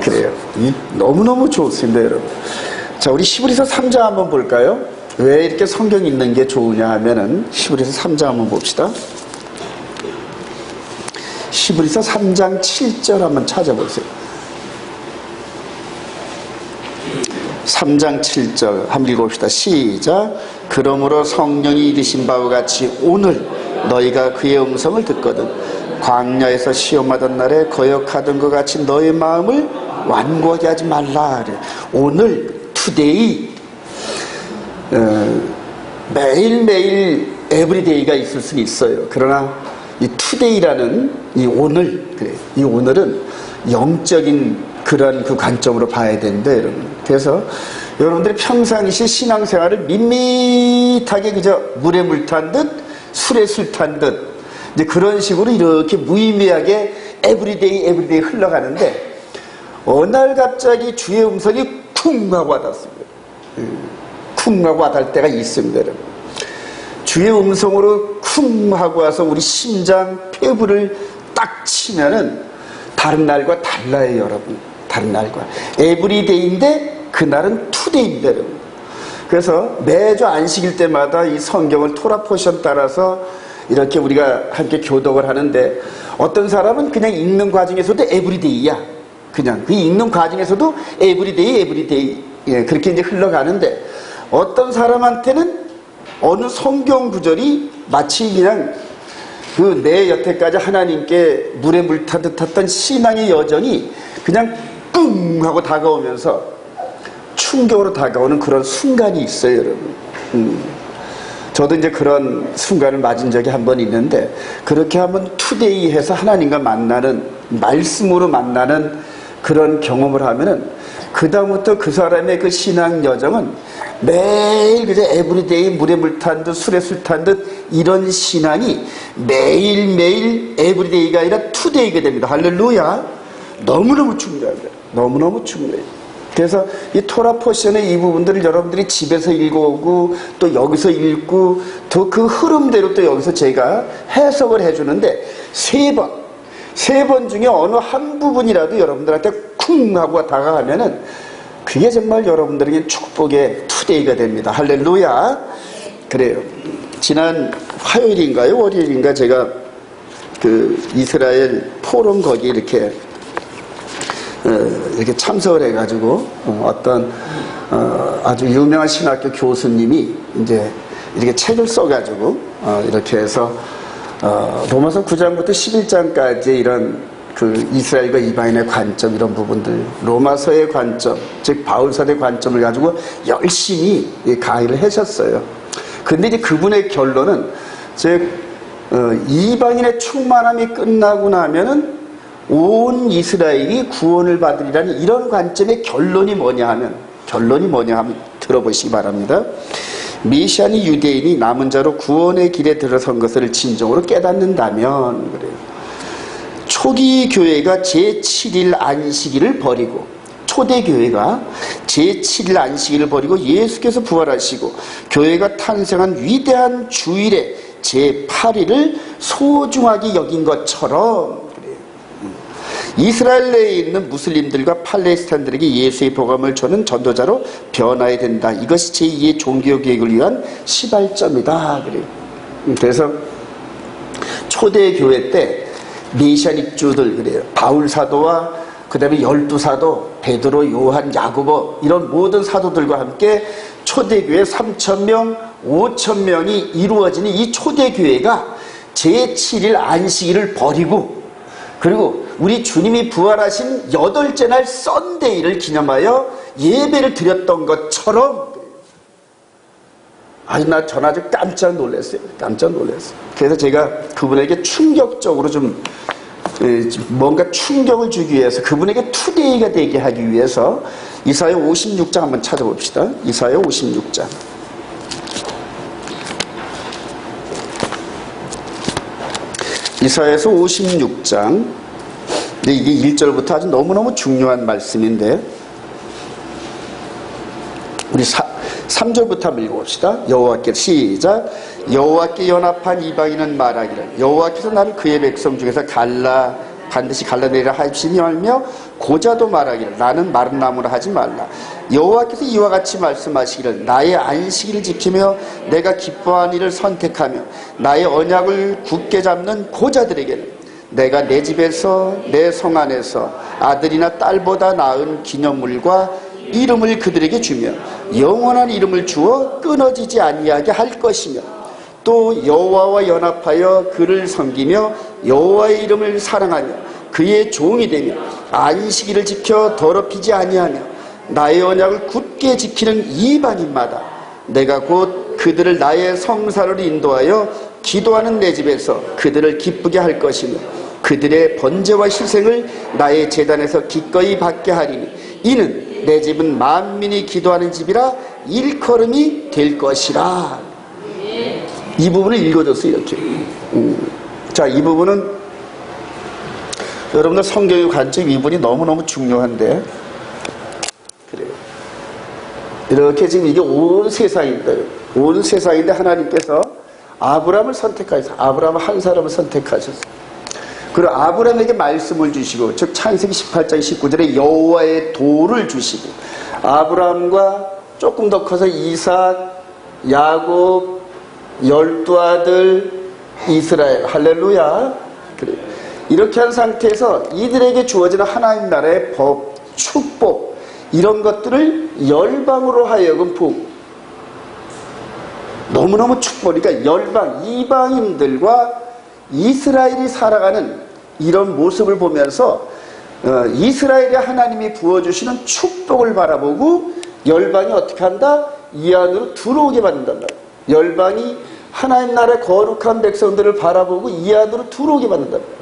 그래요. 너무너무 좋습니다, 여러분. 자, 우리 히브리서 3장 한번 볼까요? 왜 이렇게 성경 읽는 게 좋으냐 하면은 히브리서 3장 한번 봅시다. 히브리서 3장 7절 한번 찾아보세요. 3장 7절 한번 읽어봅시다. 시작. 그러므로 성령이 이르신 바와 같이 오늘 너희가 그의 음성을 듣거든 광야에서 시험하던 날에 거역하던 것 같이 너의 마음을 완고하게 하지 말라. 오늘 투데이 매일매일 에브리데이가 있을 수는 있어요. 그러나 이 투데이라는 이 오늘, 그래, 이 오늘은 영적인 그런 그 관점으로 봐야 된다, 여러분. 그래서 여러분들이 평상시 신앙생활을 밋밋하게 그저 물에 물 탄 듯 술에 술 탄 듯 이제 그런 식으로 이렇게 무의미하게 에브리데이 흘러가는데 어느 날 갑자기 주의 음성이 쿵 하고 와닿습니다. 쿵 하고 와닿을 때가 있습니다, 여러분. 주의 음성으로 쿵 하고 와서 우리 심장, 폐부를 딱 치면은 다른 날과 달라요, 여러분. 다른 날과. 에브리데이인데 그날은 투데이입니다, 여러분. 그래서 매주 안식일 때마다 이 성경을 토라 포션 따라서 이렇게 우리가 함께 교독을 하는데 어떤 사람은 그냥 읽는 과정에서도 에브리데이야. 그냥 그 읽는 과정에서도 에브리데이 예, 그렇게 이제 흘러가는데 어떤 사람한테는 어느 성경 구절이 마치 그냥 그 내 여태까지 하나님께 물에 물 타듯 탔던 신앙의 여정이 그냥 뿡 하고 다가오면서 충격으로 다가오는 그런 순간이 있어요, 여러분. 저도 이제 그런 순간을 맞은 적이 한 번 있는데 그렇게 한번 투데이 해서 하나님과 만나는 말씀으로 만나는 그런 경험을 하면은 그다음부터 그 사람의 그 신앙 여정은 매일 그저 에브리데이 물에 물 탄 듯 술에 술 탄 듯 이런 신앙이 매일매일 에브리데이가 아니라 투데이가 됩니다. 할렐루야. 너무너무 중요합니다. 너무너무 중요해요. 그래서 이 토라 포션의 이 부분들을 여러분들이 집에서 읽어오고 또 여기서 읽고 또 그 흐름대로 또 여기서 제가 해석을 해주는데 세 번 중에 어느 한 부분이라도 여러분들한테 쿵 하고 다가가면은 그게 정말 여러분들에게 축복의 투데이가 됩니다. 할렐루야. 그래요. 지난 화요일인가요? 월요일인가 제가 그 이스라엘 포럼 거기 이렇게 참석을 해가지고 어떤 아주 유명한 신학교 교수님이 이제 이렇게 책을 써가지고 이렇게 해서 로마서 9장부터 11장까지 이런 그 이스라엘과 이방인의 관점 이런 부분들 로마서의 관점 즉 바울서의 관점을 가지고 열심히 강의를 하셨어요. 근데 이제 그분의 결론은 즉 이방인의 충만함이 끝나고 나면은 온 이스라엘이 구원을 받으리라는 이런 관점의 결론이 뭐냐 하면 들어보시기 바랍니다. 메시아니 유대인이 남은 자로 구원의 길에 들어선 것을 진정으로 깨닫는다면 그래요. 초기 교회가 제7일 안식일을 버리고 초대교회가 제7일 안식일을 버리고 예수께서 부활하시고 교회가 탄생한 위대한 주일에 제8일을 소중하게 여긴 것처럼 이스라엘 내에 있는 무슬림들과 팔레스타인들에게 예수의 복음을 전하는 전도자로 변화해야 된다. 이것이 제2의 종교개혁을 위한 시발점이다. 그래서 초대교회 때 메시아닉주들 그래요. 바울 사도와 그 다음에 12사도 베드로, 요한, 야고보 이런 모든 사도들과 함께 초대교회 3,000명, 5,000명이 이루어지는 이 초대교회가 제7일 안식일을 버리고 그리고 우리 주님이 부활하신 8째 날 썬데이를 기념하여 예배를 드렸던 것처럼 나 전 아주 깜짝 놀랐어요. 그래서 제가 그분에게 충격적으로 좀 뭔가 충격을 주기 위해서 그분에게 투데이가 되게 하기 위해서 이사야 56장 한번 찾아봅시다. 이사야 56장. 이사야에서 56장. 근데 이게 1절부터 아주 너무너무 중요한 말씀인데 우리 3절부터 한번 읽어봅시다. 여호와께 시작. 여호와께 연합한 이방인은 말하기를 여호와께서 나를 그의 백성 중에서 갈라 반드시 갈라내리라 하시니 하며 고자도 말하기를 나는 마른 나무라 하지 말라. 여호와께서 이와 같이 말씀하시기를 나의 안식일을 지키며 내가 기뻐한 일을 선택하며 나의 언약을 굳게 잡는 고자들에게는 내가 내 집에서 내 성 안에서 아들이나 딸보다 나은 기념물과 이름을 그들에게 주며 영원한 이름을 주어 끊어지지 아니하게 할 것이며 또 여호와와 연합하여 그를 섬기며 여호와의 이름을 사랑하며 그의 종이 되며 안식일을 지켜 더럽히지 아니하며 나의 언약을 굳게 지키는 이방인마다 내가 곧 그들을 나의 성사로 인도하여 기도하는 내 집에서 그들을 기쁘게 할 것이며 그들의 번제와 희생을 나의 제단에서 기꺼이 받게 하리니 이는 내 집은 만민이 기도하는 집이라 일컬음이 될 것이라. 이 부분을 읽어줬어요. 이렇게. 자, 이 부분은 여러분들 성경의 관점 이 부분이 너무너무 중요한데 그래요. 이렇게 지금 이게 온 세상인데 온 세상인데 하나님께서 아브라함을 선택하셔서 아브라함 한 사람을 선택하셨어요. 그리고 아브라함에게 말씀을 주시고 즉 창세기 18장 19절에 여호와의 도를 주시고 아브라함과 조금 더 커서 이삭, 야곱, 12아들, 이스라엘, 할렐루야. 그래. 이렇게 한 상태에서 이들에게 주어지는 하나님 나라의 법, 축복 이런 것들을 열방으로 하여금 너무너무 축복이니까 열방, 이방인들과 이스라엘이 살아가는 이런 모습을 보면서 이스라엘의 하나님이 부어주시는 축복을 바라보고 열방이 어떻게 한다? 이 안으로 들어오게 만든단 말이에요. 열방이 하나님 나라의 거룩한 백성들을 바라보고 이 안으로 들어오게 만든단 말이에요.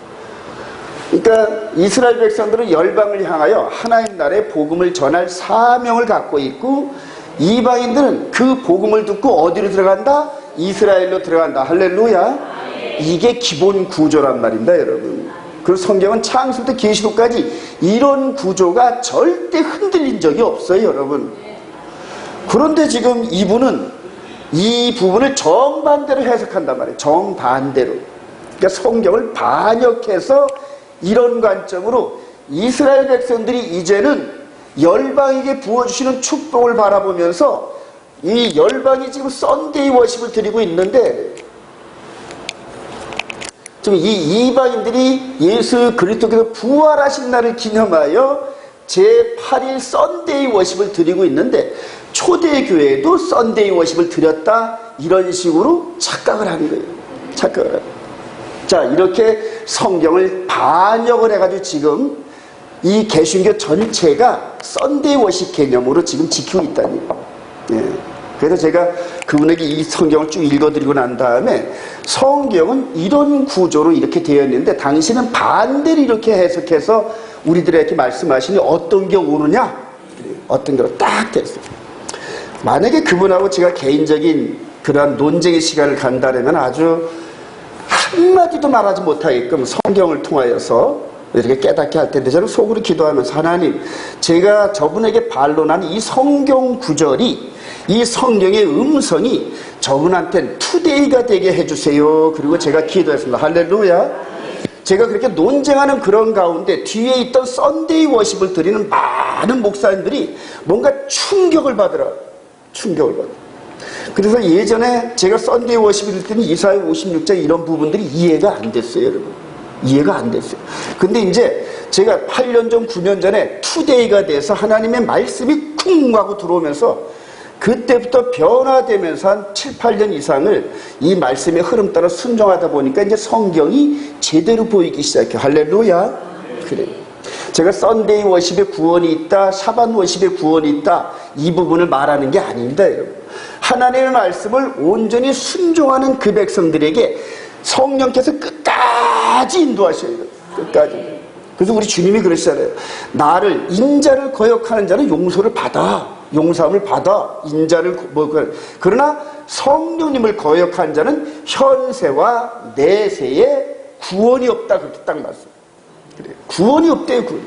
그러니까 이스라엘 백성들은 열방을 향하여 하나님 나라의 복음을 전할 사명을 갖고 있고 이방인들은 그 복음을 듣고 어디로 들어간다? 이스라엘로 들어간다. 할렐루야. 이게 기본 구조란 말입니다, 여러분. 그리고 성경은 창세부터 계시록까지 이런 구조가 절대 흔들린 적이 없어요, 여러분. 그런데 지금 이분은 이 부분을 정반대로 해석한단 말이에요. 정반대로. 그러니까 성경을 반역해서 이런 관점으로 이스라엘 백성들이 이제는 열방에게 부어주시는 축복을 바라보면서 이 열방이 지금 썬데이 워십을 드리고 있는데 지금 이 이방인들이 예수 그리스도께서 부활하신 날을 기념하여 제8일 썬데이 워십을 드리고 있는데 초대교회도 썬데이 워십을 드렸다 이런 식으로 착각을 하는 거예요. 착각을 하는 거예요. 자, 이렇게 성경을 반역을 해가지고 지금 이 개신교 전체가 썬데이 워십 개념으로 지금 지키고 있다는 거예요. 예. 그래서 제가 그분에게 이 성경을 쭉 읽어드리고 난 다음에 성경은 이런 구조로 이렇게 되어 있는데 당신은 반대로 이렇게 해석해서 우리들에게 말씀하시니 어떤 게 옳으냐? 어떤 게로 딱 됐어요. 만약에 그분하고 제가 개인적인 그러한 논쟁의 시간을 간다면 아주 한마디도 말하지 못하게끔 성경을 통하여서 이렇게 깨닫게 할 텐데 저는 속으로 기도하면서 하나님, 제가 저분에게 반론한 이 성경 구절이 이 성경의 음성이 저분한테는 투데이가 되게 해주세요. 그리고 제가 기도했습니다. 할렐루야. 제가 그렇게 논쟁하는 그런 가운데 뒤에 있던 썬데이 워십을 드리는 많은 목사님들이 뭔가 충격을 받으라. 충격을 받으라. 그래서 예전에 제가 썬데이 워십을 드릴 때는 이사야 56장 이런 부분들이 이해가 안 됐어요, 여러분. 이해가 안 됐어요. 근데 이제 제가 8년 전, 9년 전에 투데이가 돼서 하나님의 말씀이 쿵 하고 들어오면서 그때부터 변화되면서 한 7, 8년 이상을 이 말씀의 흐름 따라 순종하다 보니까 이제 성경이 제대로 보이기 시작해요. 할렐루야. 그래요. 제가 썬데이 워십의 구원이 있다, 샤반 워십의 구원이 있다, 이 부분을 말하는 게 아닙니다, 여러분. 하나님의 말씀을 온전히 순종하는 그 백성들에게 성령께서 끝까지 인도하셔야 돼요. 끝까지. 그래서 우리 주님이 그러시잖아요. 나를, 인자를 거역하는 자는 용서를 받아. 용서함을 받아. 인자를, 그러나 성령님을 거역한 자는 현세와 내세에 구원이 없다. 그렇게 딱 말씀. 그래요. 구원이 없대요, 구원.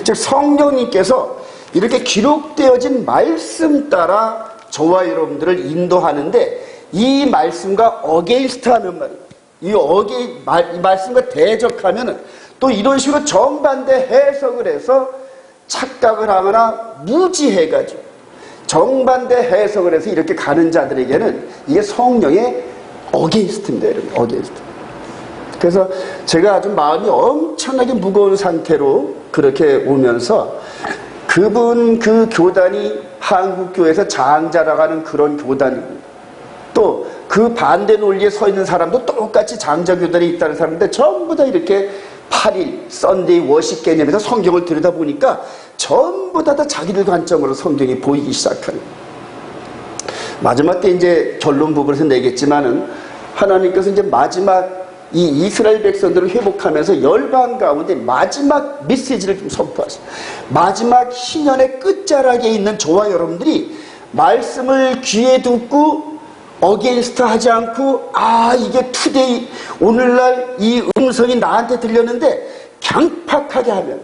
즉, 성령님께서 이렇게 기록되어진 말씀 따라 저와 여러분들을 인도하는데 이 말씀과 어게인스트 하면 말이에요. 이 말씀과 대적하면은 또 이런 식으로 정반대 해석을 해서 착각을 하거나 무지해가지고 정반대 해석을 해서 이렇게 가는 자들에게는 이게 성령의 어게인스트입니다, 여러분. 어게인스트. 그래서 제가 아주 마음이 엄청나게 무거운 상태로 그렇게 오면서 그분 그 교단이 한국교회에서 장자라고 하는 그런 교단이고 또 그 반대 논리에 서 있는 사람도 똑같이 장자교단이 있다는 사람인데 전부 다 이렇게 8일 썬데이 워십 개념에서 성경을 들여다보니까 전부 다 자기들 관점으로 성경이 보이기 시작하는 마지막 때 이제 결론 부분에서 내겠지만은 하나님께서 이제 마지막 이 이스라엘 백성들을 회복하면서 열방 가운데 마지막 메시지를 좀 선포하세요. 마지막 희년의 끝자락에 있는 저와 여러분들이 말씀을 귀에 듣고 어게인스트 하지 않고 이게 투데이 오늘날 이 음성이 나한테 들렸는데 강팍하게 하면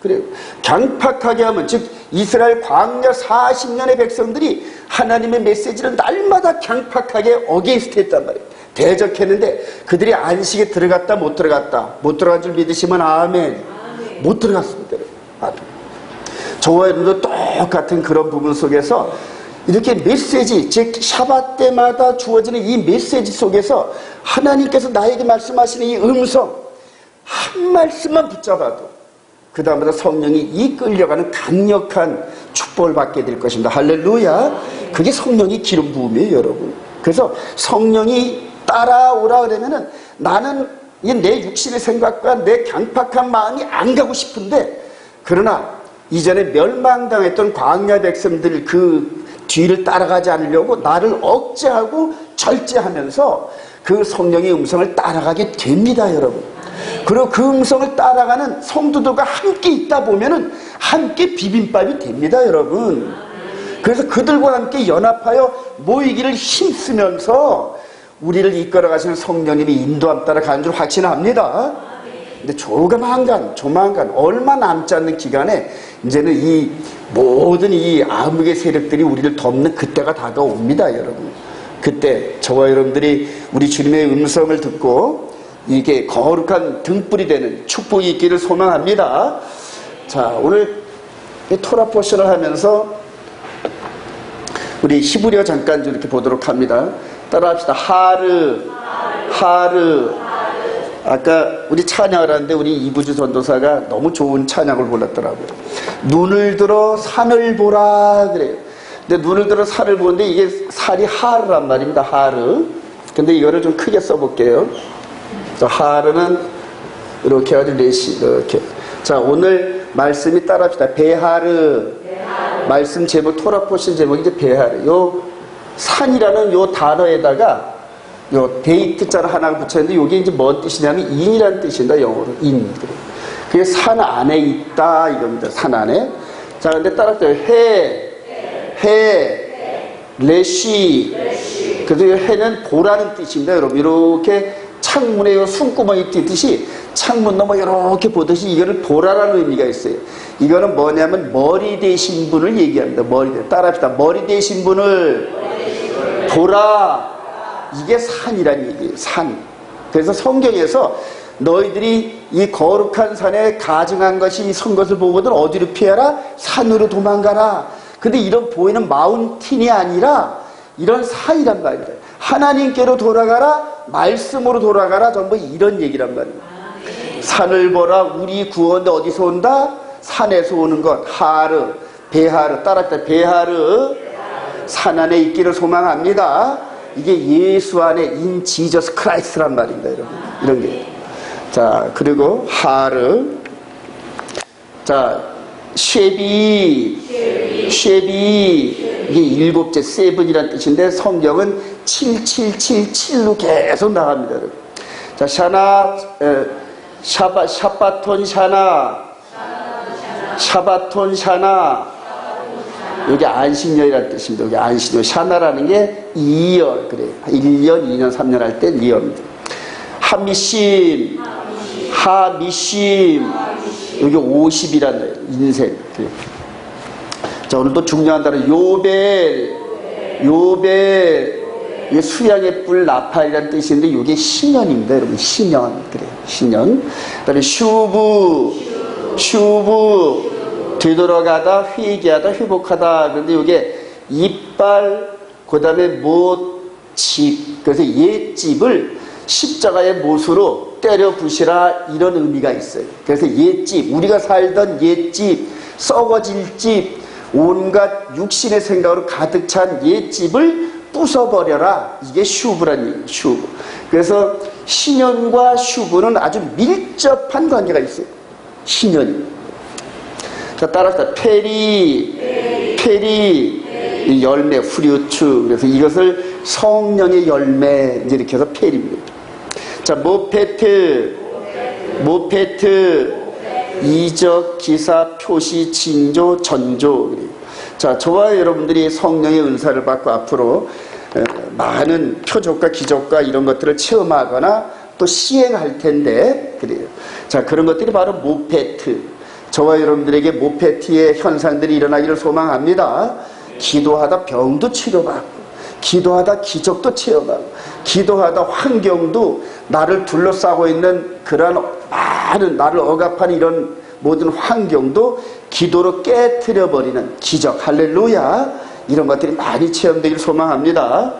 그래요. 강팍하게 하면 즉 이스라엘 광야 40년의 백성들이 하나님의 메시지를 날마다 강팍하게 어게인스트 했단 말이에요. 대적했는데 그들이 안식에 들어갔다 못 들어간 줄 믿으시면 아멘. 못 들어갔습니다. 아멘. 저와 여러분도 똑같은 그런 부분 속에서 이렇게 메시지 즉 샤밧 때마다 주어지는 이 메시지 속에서 하나님께서 나에게 말씀하시는 이 음성 한 말씀만 붙잡아도 그 다음부터 성령이 이끌려가는 강력한 축복을 받게 될 것입니다. 할렐루야. 그게 성령의 기름 부음이에요, 여러분. 그래서 성령이 따라오라 그러면은 나는 내 육신의 생각과 내 강팍한 마음이 안 가고 싶은데 그러나 이전에 멸망당했던 광야 백성들 그 뒤를 따라가지 않으려고 나를 억제하고 절제하면서 그 성령의 음성을 따라가게 됩니다, 여러분. 그리고 그 음성을 따라가는 성도들과 함께 있다 보면은 함께 비빔밥이 됩니다, 여러분. 그래서 그들과 함께 연합하여 모이기를 힘쓰면서 우리를 이끌어 가시는 성령님이 인도함 따라 가는 줄 확신합니다. 근데 조만간 얼마 남지 않는 기간에 이제는 이 모든 이 암흑의 세력들이 우리를 덮는 그때가 다가옵니다, 여러분. 그때 저와 여러분들이 우리 주님의 음성을 듣고 이게 거룩한 등불이 되는 축복이 있기를 소망합니다. 자, 오늘 이 토라 포션을 하면서 우리 히브리어 잠깐 좀 이렇게 보도록 합니다. 따라합시다. 하르. 아까 우리 찬양을 하는데 우리 이부주 전도사가 너무 좋은 찬양을 불렀더라고요. 눈을 들어 산을 보라 그래요. 근데 눈을 들어 산을 보는데 이게 살이 하르란 말입니다. 하르. 근데 이거를 좀 크게 써볼게요. 자, 하르는 이렇게 해가지고 레시 이렇게. 자, 오늘 말씀이 따라합시다. 베하르. 말씀 제목 토라 포션 제목이 이제 베하르. 요 산이라는 요 단어에다가 요 데이트자를 하나 붙였는데 이게 이제 뭔 뜻이냐면 인이라는 뜻입니다. 영어로 인. 그게 산 안에 있다 이겁니다. 산 안에. 자, 근데 따라서 레시. 그래서 해는 보라는 뜻입니다. 여러분 이렇게 창문에 요 숨구멍이 띄듯이 창문 넘어 이렇게 보듯이 이거는 보라라는 의미가 있어요. 이거는 뭐냐면 머리 대신 분을 얘기합니다. 따라합시다. 머리 대신 분을 보라. 이게 산이란 얘기예요. 산. 그래서 성경에서 너희들이 이 거룩한 산에 가증한 것이 선 것을 보거든 어디로 피하라? 산으로 도망가라. 근데 이런 보이는 마운틴이 아니라 이런 산이란 말이에요. 하나님께로 돌아가라. 말씀으로 돌아가라. 전부 이런 얘기란 말이에요. 산을 보라. 우리 구원도 어디서 온다? 산에서 오는 것. 하르. 베하르. 따라했다. 베하르. 산 안에 있기를 소망합니다. 이게 예수 안에 인 지저스 크라이스트란 말입니다, 여러분. 이런 게. 자, 그리고 하르. 자, 쉐비. 이게 일곱째 세븐이란 뜻인데 성경은 7777로 계속 나갑니다, 여러분. 자, 샤바톤 샤나. 여기 안식년이라는 뜻입니다. 여기 안식년. 샤나라는 게 2열. 그래요. 1년, 2년, 3년 할 때 리어입니다. 하미심. 여기 50이라는 인생. 그래요. 자, 오늘 또 중요한 단어. 요벨. 이게 수양의 뿔 나팔이라는 뜻인데 이게 신년입니다, 여러분. 신년. 그래요. 신년. 그다음에 슈브 되돌아가다, 회개하다, 회복하다. 그런데 이게 이빨, 그다음에 못집. 그래서 옛집을 십자가의 못으로 때려 부시라, 이런 의미가 있어요. 그래서 옛집, 우리가 살던 옛집, 썩어질 집, 온갖 육신의 생각으로 가득 찬 옛집을 부숴버려라. 이게 슈브란 얘기예요. 슈브. 그래서 신년과 슈브는 아주 밀접한 관계가 있어요. 신년이. 자, 따라서 페리, 열매, 후류츠. 그래서 이것을 성령의 열매, 이렇게 해서 페리입니다. 자, 모페트, 이적, 기사, 표시, 징조, 전조. 자, 저와 여러분들이 성령의 은사를 받고 앞으로 많은 표적과 기적과 이런 것들을 체험하거나 또 시행할 텐데, 그래요. 자, 그런 것들이 바로 모페트. 저와 여러분들에게 모페트의 현상들이 일어나기를 소망합니다. 기도하다 병도 치료받고, 기도하다 기적도 체험하고, 기도하다 환경도, 나를 둘러싸고 있는 그러한 많은 나를 억압하는 이런 모든 환경도 기도로 깨트려버리는 기적, 할렐루야, 이런 것들이 많이 체험되기를 소망합니다.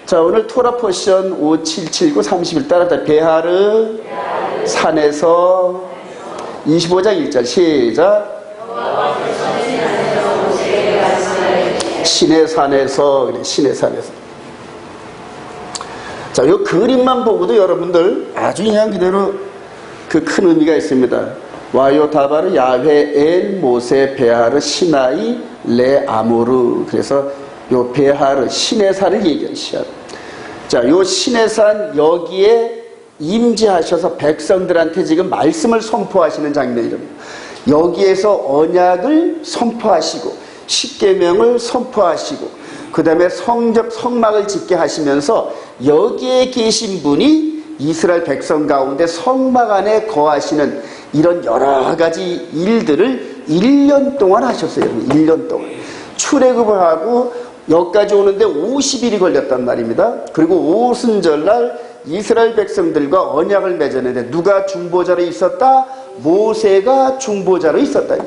자, 오늘 토라 포션 5779 31 따라다. 베하르 산에서 25장 1절 시작. 신의 산에서, 그래, 신의 산에서. 자, 이 그림만 보고도 여러분들 아주 그냥 그대로 그 큰 의미가 있습니다. 와요 다바르 야훼 엘 모세 베하르 시나이 레 아모르. 그래서 요 베하르, 신의 산을 얘기하는 시야. 자, 요 신의 산, 여기에 임재하셔서 백성들한테 지금 말씀을 선포하시는 장면입니다. 여기에서 언약을 선포하시고 십계명을 선포하시고 그 다음에 성막을 짓게 하시면서 여기에 계신 분이 이스라엘 백성 가운데 성막 안에 거하시는 이런 여러 가지 일들을 1년 동안 하셨어요. 1년 동안. 출애굽을 하고 여기까지 오는데 50일이 걸렸단 말입니다. 그리고 오순절날 이스라엘 백성들과 언약을 맺었는데 누가 중보자로 있었다? 모세가 중보자로 있었다.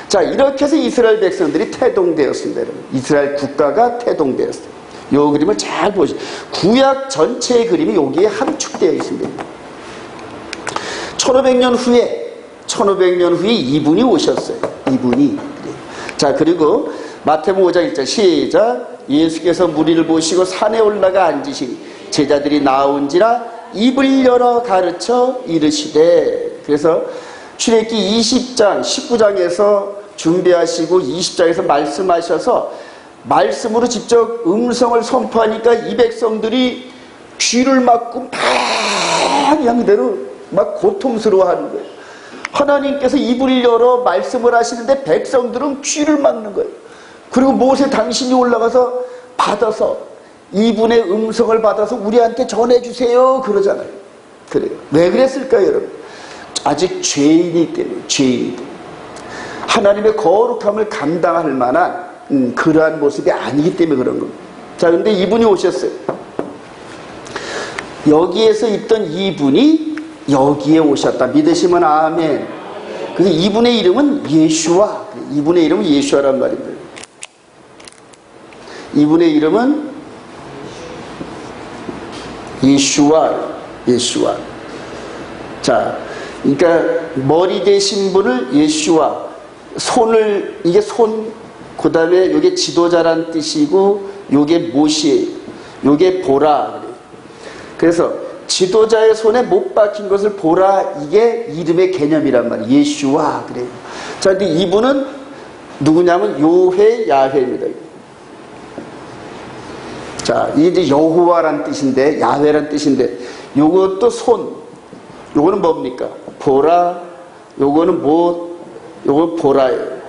자, 이렇게 해서 이스라엘 백성들이 태동되었습니다. 여러분. 이스라엘 국가가 태동되었습니다. 이 그림을 잘 보시죠. 구약 전체의 그림이 여기에 함축되어 있습니다. 1500년 후에 이분이 오셨어요. 이분이. 자, 그리고 마태복음 5장 1절 시작. 예수께서 무리를 보시고 산에 올라가 앉으시니 제자들이 나온지라 입을 열어 가르쳐 이르시되. 그래서 출애굽기 20장 19장에서 준비하시고 20장에서 말씀하셔서 말씀으로 직접 음성을 선포하니까 이 백성들이 귀를 막고 막 그냥 그대로 막 고통스러워하는 거예요. 하나님께서 입을 열어 말씀을 하시는데 백성들은 귀를 막는 거예요. 그리고 모세 당신이 올라가서 받아서 이분의 음성을 받아서 우리한테 전해주세요 그러잖아요. 그래요. 왜 그랬을까요, 여러분? 아직 죄인이기 때문에. 죄인. 하나님의 거룩함을 감당할 만한 그러한 모습이 아니기 때문에 그런 겁니다. 자, 근데 이분이 오셨어요. 여기에서 있던 이분이 여기에 오셨다. 믿으시면 아멘. 그래서 이분의 이름은 예슈아. 이분의 이름은 예슈아란 말입니다. 이분의 이름은 예슈아. 자, 그러니까 머리 대신 분을 예슈아, 손을, 이게 손, 그 다음에 이게 지도자란 뜻이고 요게 못이에요. 요게 보라. 그래서 지도자의 손에 못 박힌 것을 보라, 이게 이름의 개념이란 말이에요. 예슈아. 그래요. 자, 근데 이분은 누구냐면 요훼 야훼입니다. 자, 이게 이제 여호와란 뜻인데, 야훼란 뜻인데, 요것도 손, 요거는 뭡니까? 보라, 요거는 못, 요건 보라예요.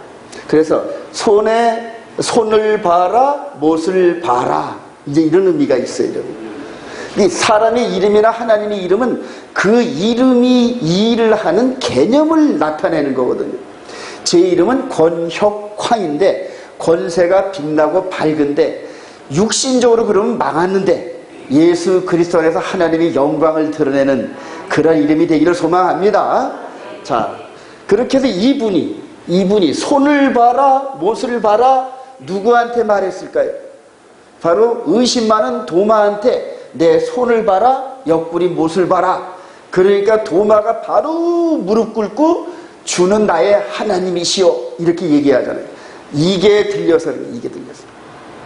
그래서 손을 봐라, 못을 봐라. 이제 이런 의미가 있어요, 여러분. 이 사람의 이름이나 하나님의 이름은 그 이름이 일을 하는 개념을 나타내는 거거든요. 제 이름은 권혁화인데, 권세가 빛나고 밝은데, 육신적으로 그러면 망했는데 예수 그리스도 안에서 하나님의 영광을 드러내는 그런 이름이 되기를 소망합니다. 자, 그렇게 해서 이분이 손을 봐라, 못을 봐라, 누구한테 말했을까요? 바로 의심 많은 도마한테 내 손을 봐라, 옆구리 못을 봐라. 그러니까 도마가 바로 무릎 꿇고 주는 나의 하나님이시오, 이렇게 얘기하잖아요. 이게 들려서.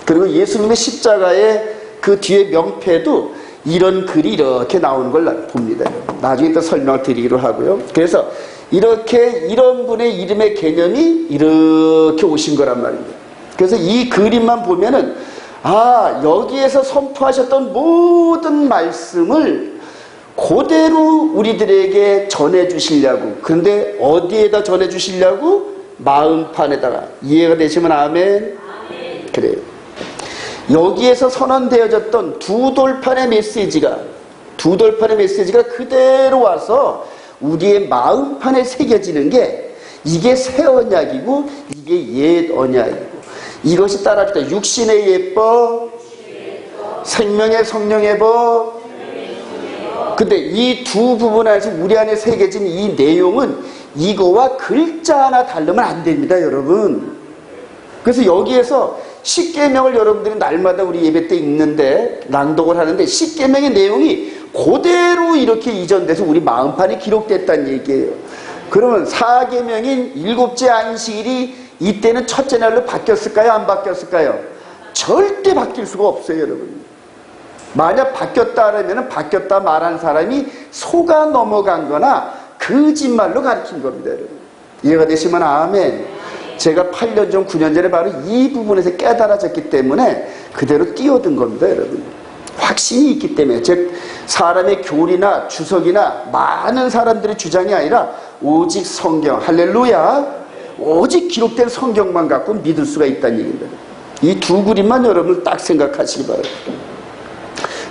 그리고 예수님의 십자가의 그 뒤에 명패도 이런 글이 이렇게 나오는 걸 봅니다. 나중에 또 설명을 드리기로 하고요. 그래서 이런 분의 이름의 개념이 이렇게 오신 거란 말입니다. 그래서 이 그림만 보면은, 여기에서 선포하셨던 모든 말씀을 그대로 우리들에게 전해주시려고. 그런데 어디에다 전해주시려고? 마음판에다가. 이해가 되시면 아멘? 그래요. 여기에서 선언되어졌던 두 돌판의 메시지가 그대로 와서 우리의 마음판에 새겨지는 게, 이게 새 언약이고 이게 옛 언약이고, 이것이 따라합니다. 육신의 예법, 생명의 성령의 법. 근데 이 두 부분 안에서 우리 안에 새겨진 이 내용은 이거와 글자 하나 다르면 안 됩니다, 여러분. 그래서 여기에서 십계명을 여러분들이 날마다 우리 예배 때 읽는데, 낭독을 하는데, 십계명의 내용이 그대로 이렇게 이전돼서 우리 마음판에 기록됐다는 얘기예요. 그러면 사계명인 일곱째 안식일이 이때는 첫째 날로 바뀌었을까요? 안 바뀌었을까요? 절대 바뀔 수가 없어요, 여러분. 만약 바뀌었다 하면 바뀌었다 말한 사람이 속아 넘어간 거나 거짓말로 가르친 겁니다, 여러분. 이해가 되시면 아멘. 제가 8년 전, 9년 전에 바로 이 부분에서 깨달아졌기 때문에 그대로 뛰어든 겁니다, 여러분. 확신이 있기 때문에. 즉, 사람의 교리나 주석이나 많은 사람들의 주장이 아니라 오직 성경, 할렐루야, 오직 기록된 성경만 갖고 믿을 수가 있다는 얘기입니다. 이 두 그림만 여러분 딱 생각하시기 바랍니다.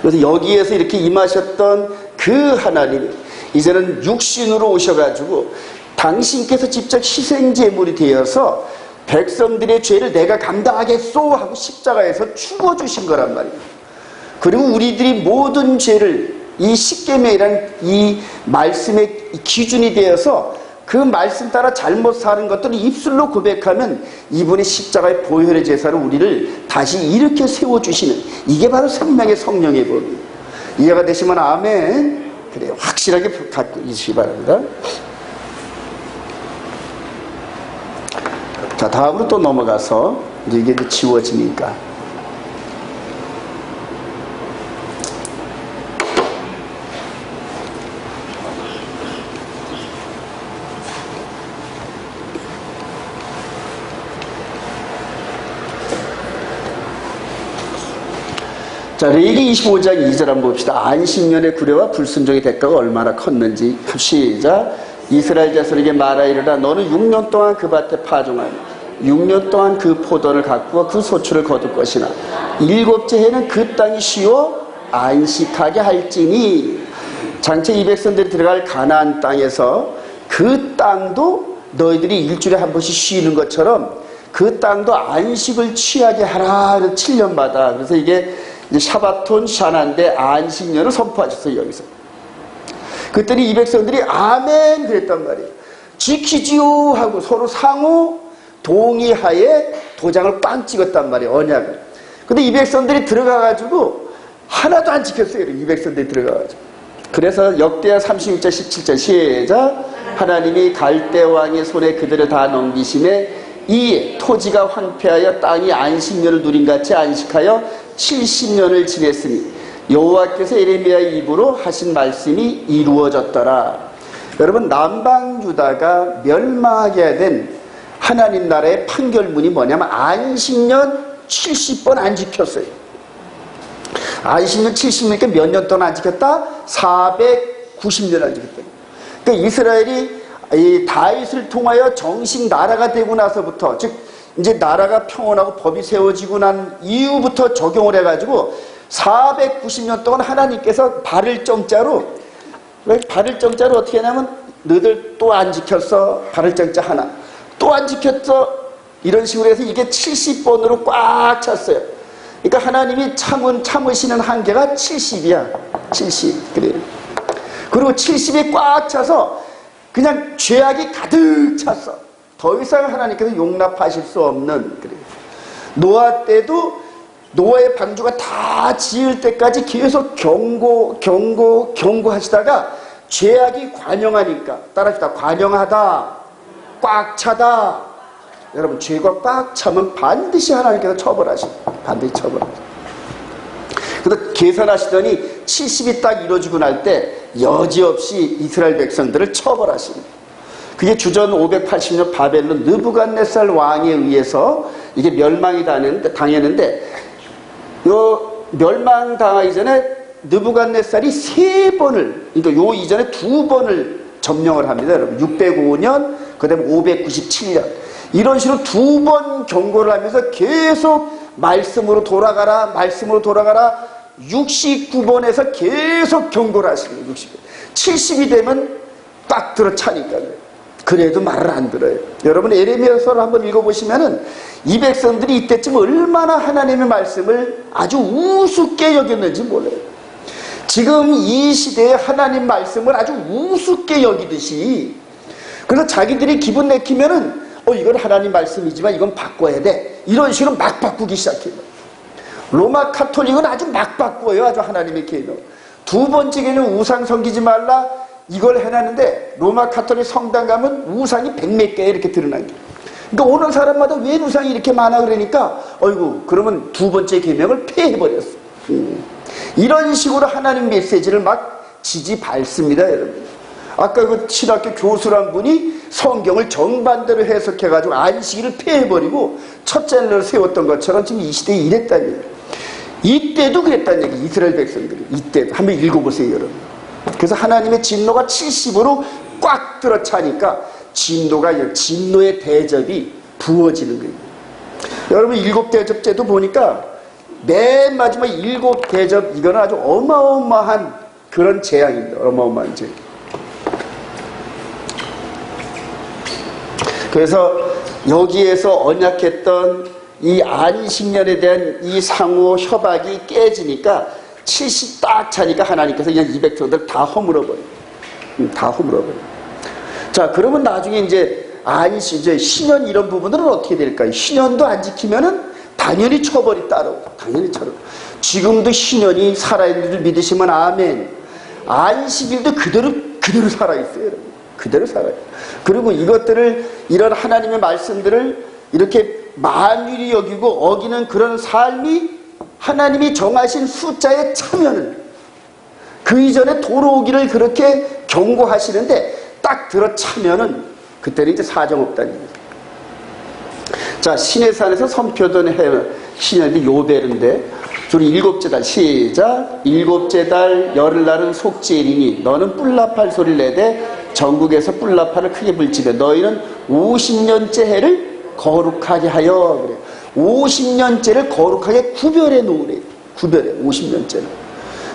그래서 여기에서 이렇게 임하셨던 그 하나님이 이제는 육신으로 오셔가지고 당신께서 직접 희생제물이 되어서 백성들의 죄를 내가 감당하겠소 하고 십자가에서 죽어주신 거란 말이에요. 그리고 우리들이 모든 죄를 이 십계명이라는 이 말씀의 기준이 되어서 그 말씀 따라 잘못 사는 것들을 입술로 고백하면 이분의 십자가의 보혈의 제사로 우리를 다시 일으켜 세워주시는, 이게 바로 생명의 성령의 법이에요. 이해가 되시면 아멘. 그래요. 확실하게 갖고 계시기 바랍니다. 자, 다음으로 또 넘어가서 이게 지워지니까. 자, 레위기 25장 2절 한번 봅시다. 안식년의 구려와 불순종의 대가가 얼마나 컸는지. 시작. 이스라엘 자손에게 말하 이르라. 너는 6년 동안 그 밭에 파종하며 6년 동안 그 포도를 가꾸어 그 소출을 거둘 것이나 7째 해는 그 땅이 쉬어 안식하게 할지니. 장차 이 백성들이 들어갈 가나안 땅에서 그 땅도 너희들이 일주일에 한 번씩 쉬는 것처럼 그 땅도 안식을 취하게 하라. 7년마다. 그래서 이게 샤바톤 샤나인데 안식년을 선포하셨어요, 여기서. 그랬더니 이 백성들이 아멘 그랬단 말이에요. 지키지요 하고 서로 상호 동의하에 도장을 빵 찍었단 말이에요, 언약을. 근데 이 백성들이 들어가가지고 하나도 안 지켰어요, 이 백성들이 들어가가지고. 그래서 역대하 36장 17절 시작. 하나님이 갈대 왕의 손에 그들을 다 넘기심에 이에 토지가 황폐하여 땅이 안식년을 누린같이 안식하여 70년을 지냈으니 여호와께서 예레미야의 입으로 하신 말씀이 이루어졌더라. 여러분, 남방유다가 멸망하게 된 하나님 나라의 판결문이 뭐냐면 안식년 70번 안 지켰어요. 안식년 70년이니까 몇 년 동안 안 지켰다? 490년 안 지켰다. 그러니까 이스라엘이 이 다윗을 통하여 정식 나라가 되고 나서부터, 즉 이제 나라가 평온하고 법이 세워지고 난 이후부터 적용을 해가지고 490년 동안 하나님께서 발을 정자로 어떻게 하냐면 너희들 또 안 지켰어, 발을 정자 하나, 또 안 지켰어, 이런 식으로 해서 이게 70번으로 꽉 찼어요. 그러니까 하나님이 참으시는 한계가 70이야. 70. 그래요. 그리고 70이 꽉 차서 그냥 죄악이 가득 찼어. 더 이상 하나님께서 용납하실 수 없는. 그래요. 노아 때도 노아의 방주가 다 지을 때까지 계속 경고하시다가 죄악이 관영하니까, 따라합시다. 관영하다, 꽉 차다. 여러분, 죄가 꽉 차면 반드시 하나님께서 처벌하십니다. 반드시 처벌하십니다. 그래서 계산하시더니 70이 딱 이루어지고 날 때 여지없이 이스라엘 백성들을 처벌하십니다. 그게 주전 580년 바벨론 느부갓네살 왕에 의해서 이게 멸망이 당했는데, 요 멸망당하기 전에 느부갓네살이 3번을, 그러니까 요 이전에 2번을 점령을 합니다. 여러분, 605년, 그 다음에 597년. 이런 식으로 2번 경고를 하면서 계속 말씀으로 돌아가라, 말씀으로 돌아가라. 69번에서 계속 경고를 하십니다. 70이 되면 딱 들어차니까요. 그래도 말을 안 들어요. 여러분, 에레미야서를 한번 읽어보시면은 이 백성들이 이때쯤 얼마나 하나님의 말씀을 아주 우습게 여겼는지 몰라요. 지금 이 시대에 하나님 말씀을 아주 우습게 여기듯이, 그래서 자기들이 기분 내키면은 이건 하나님 말씀이지만 이건 바꿔야 돼, 이런 식으로 막 바꾸기 시작해요. 로마 카톨릭은 아주 막 바꾸어요. 아주 하나님의 개념. 두 번째 개념, 우상 섬기지 말라, 이걸 해놨는데 로마 카톨릭 성당 가면 우상이 100몇 개 이렇게 드러난 게. 그러니까 오는 사람마다 왜 우상이 이렇게 많아 그러니까 그러면 두 번째 계명을 폐해버렸어. 이런 식으로 하나님 메시지를 막 지지밟습니다. 여러분, 아까 그 신학교 교수란 분이 성경을 정반대로 해석해가지고 안식일을 폐해버리고 첫째 날을 세웠던 것처럼 지금 이 시대에 이랬다는 얘기예요. 이때도 그랬다는 얘기. 이스라엘 백성들이 이때도 한번 읽어보세요. 여러분, 그래서 하나님의 진노가 70으로 꽉 들어차니까 진노의 대접이 부어지는 거예요. 여러분, 7대접제도 보니까 맨 마지막 7대접, 이거는 아주 어마어마한 그런 재앙입니다. 어마어마한 재앙. 그래서 여기에서 언약했던 이 안식년에 대한 이 상호 협약이 깨지니까 70 딱 차니까 하나님께서 그냥 200조들 다 허물어버려요. 다 허물어버려요. 자, 그러면 나중에 이제 신년 이런 부분들은 어떻게 될까요? 신년도 안 지키면은 당연히 처벌이 따르고, 당연히 처벌. 지금도 신년이 살아있는 줄 믿으시면 아멘. 안식일도 그대로 살아있어요. 여러분. 그대로 살아요. 그리고 이것들을, 이런 하나님의 말씀들을 이렇게 만유리 여기고 어기는 그런 삶이 하나님이 정하신 숫자에 차면은, 그 이전에 돌아오기를 그렇게 경고하시는데 딱 들어차면은 그때는 이제 사정없다는 얘기죠. 자, 시내산에서 선표된 신년이 요벨인데, 우리 7째 달, 시작. 7째 달 열흘날은 속죄일이니 너는 뿔나팔 소리를 내되 전국에서 뿔나팔을 크게 불지며 너희는 50년째 해를 거룩하게 하여. 그래. 50년째를 거룩하게 구별해 놓으래. 구별해. 50년째는.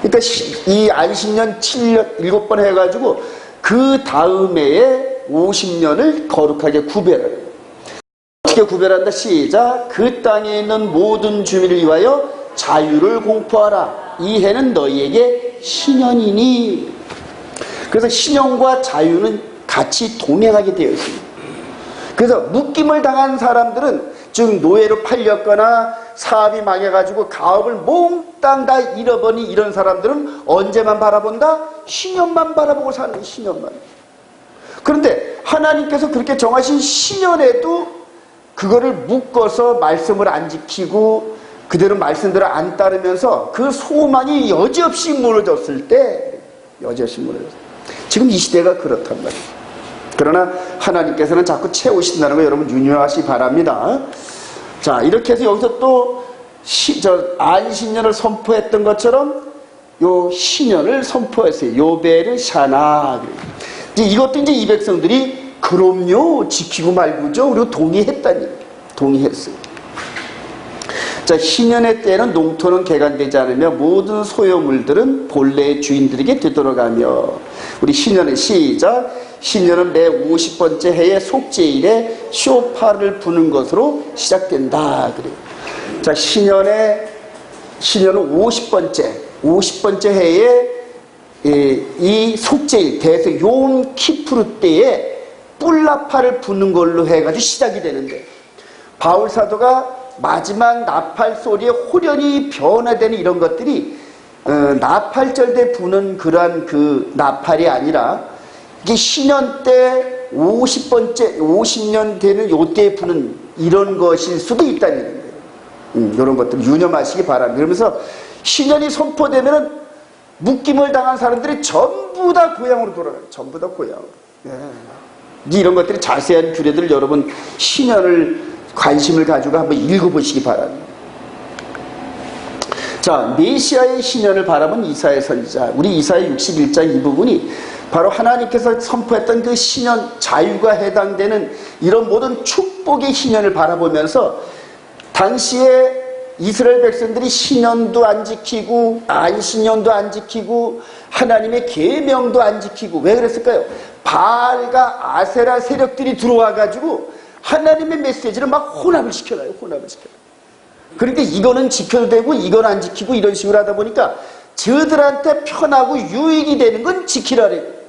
그러니까 이 안식년 7번 해가지고 그 다음해에 50년을 거룩하게 구별해요. 어떻게 구별한다? 시작. 그 땅에 있는 모든 주민을 위하여 자유를 공포하라. 이 해는 너희에게 신년이니. 그래서 신년과 자유는 같이 동행하게 되어 있습니다. 그래서 묶임을 당한 사람들은, 즉 노예로 팔렸거나 사업이 망해가지고 가업을 몽땅 다 잃어버린 이런 사람들은 언제만 바라본다? 신년만 바라보고 사는, 신년만. 그런데 하나님께서 그렇게 정하신 신년에도 그거를 묶어서 말씀을 안 지키고 그대로 말씀대로 안 따르면서 그 소망이 여지없이 무너졌을 때, 지금 이 시대가 그렇단 말이에요. 그러나 하나님께서는 자꾸 채우신다는 거 여러분 유념하시기 바랍니다. 자, 이렇게 해서 여기서 또 안식년을 선포했던 것처럼 요 신년을 선포했어요. 요벨을 샤나. 이것도 이제 이 백성들이 그럼요, 지키고 말고죠, 그리고 동의했다니. 동의했어요. 자, 신년의 때에는 농토는 개간되지 않으며 모든 소유물들은 본래의 주인들에게 되돌아가며. 우리 신년의 시작. 신년은 매 50번째 해의 속죄일에 쇼파를 부는 것으로 시작된다. 그래요. 자, 신년에 신년은 50번째 해에 이 속죄일 대서 욤 키푸르 때에 뿔나팔을 부는 걸로 해가지고 시작이 되는데, 바울 사도가 마지막 나팔 소리에 호련히 변화되는 이런 것들이 나팔절 때 부는 그러한 그 나팔이 아니라 이게 신년 때 50년 되는 요때에 부는 이런 것일 수도 있다는 거예요. 이런 것들 유념하시기 바랍니다. 그러면서 신년이 선포되면은 묶임을 당한 사람들이 전부 다 고향으로 돌아가요. 전부 다 고향으로. 예. 이런 것들이 자세한 규례들을 여러분 신년을 관심을 가지고 한번 읽어보시기 바랍니다. 자, 메시아의 신년을 바라본 이사야 선지자, 우리 이사야 61장 이 부분이 바로 하나님께서 선포했던 그 신년, 자유가 해당되는 이런 모든 축복의 신년을 바라보면서 당시에 이스라엘 백성들이 신년도 안 지키고 안신년도 안 지키고 하나님의 계명도 안 지키고, 왜 그랬을까요? 바알과 아세라 세력들이 들어와 가지고 하나님의 메시지를 막 혼합을 시켜놔요. 그러니까 이거는 지켜도 되고 이건 안 지키고 이런 식으로 하다 보니까 저들한테 편하고 유익이 되는 건 지키라래요.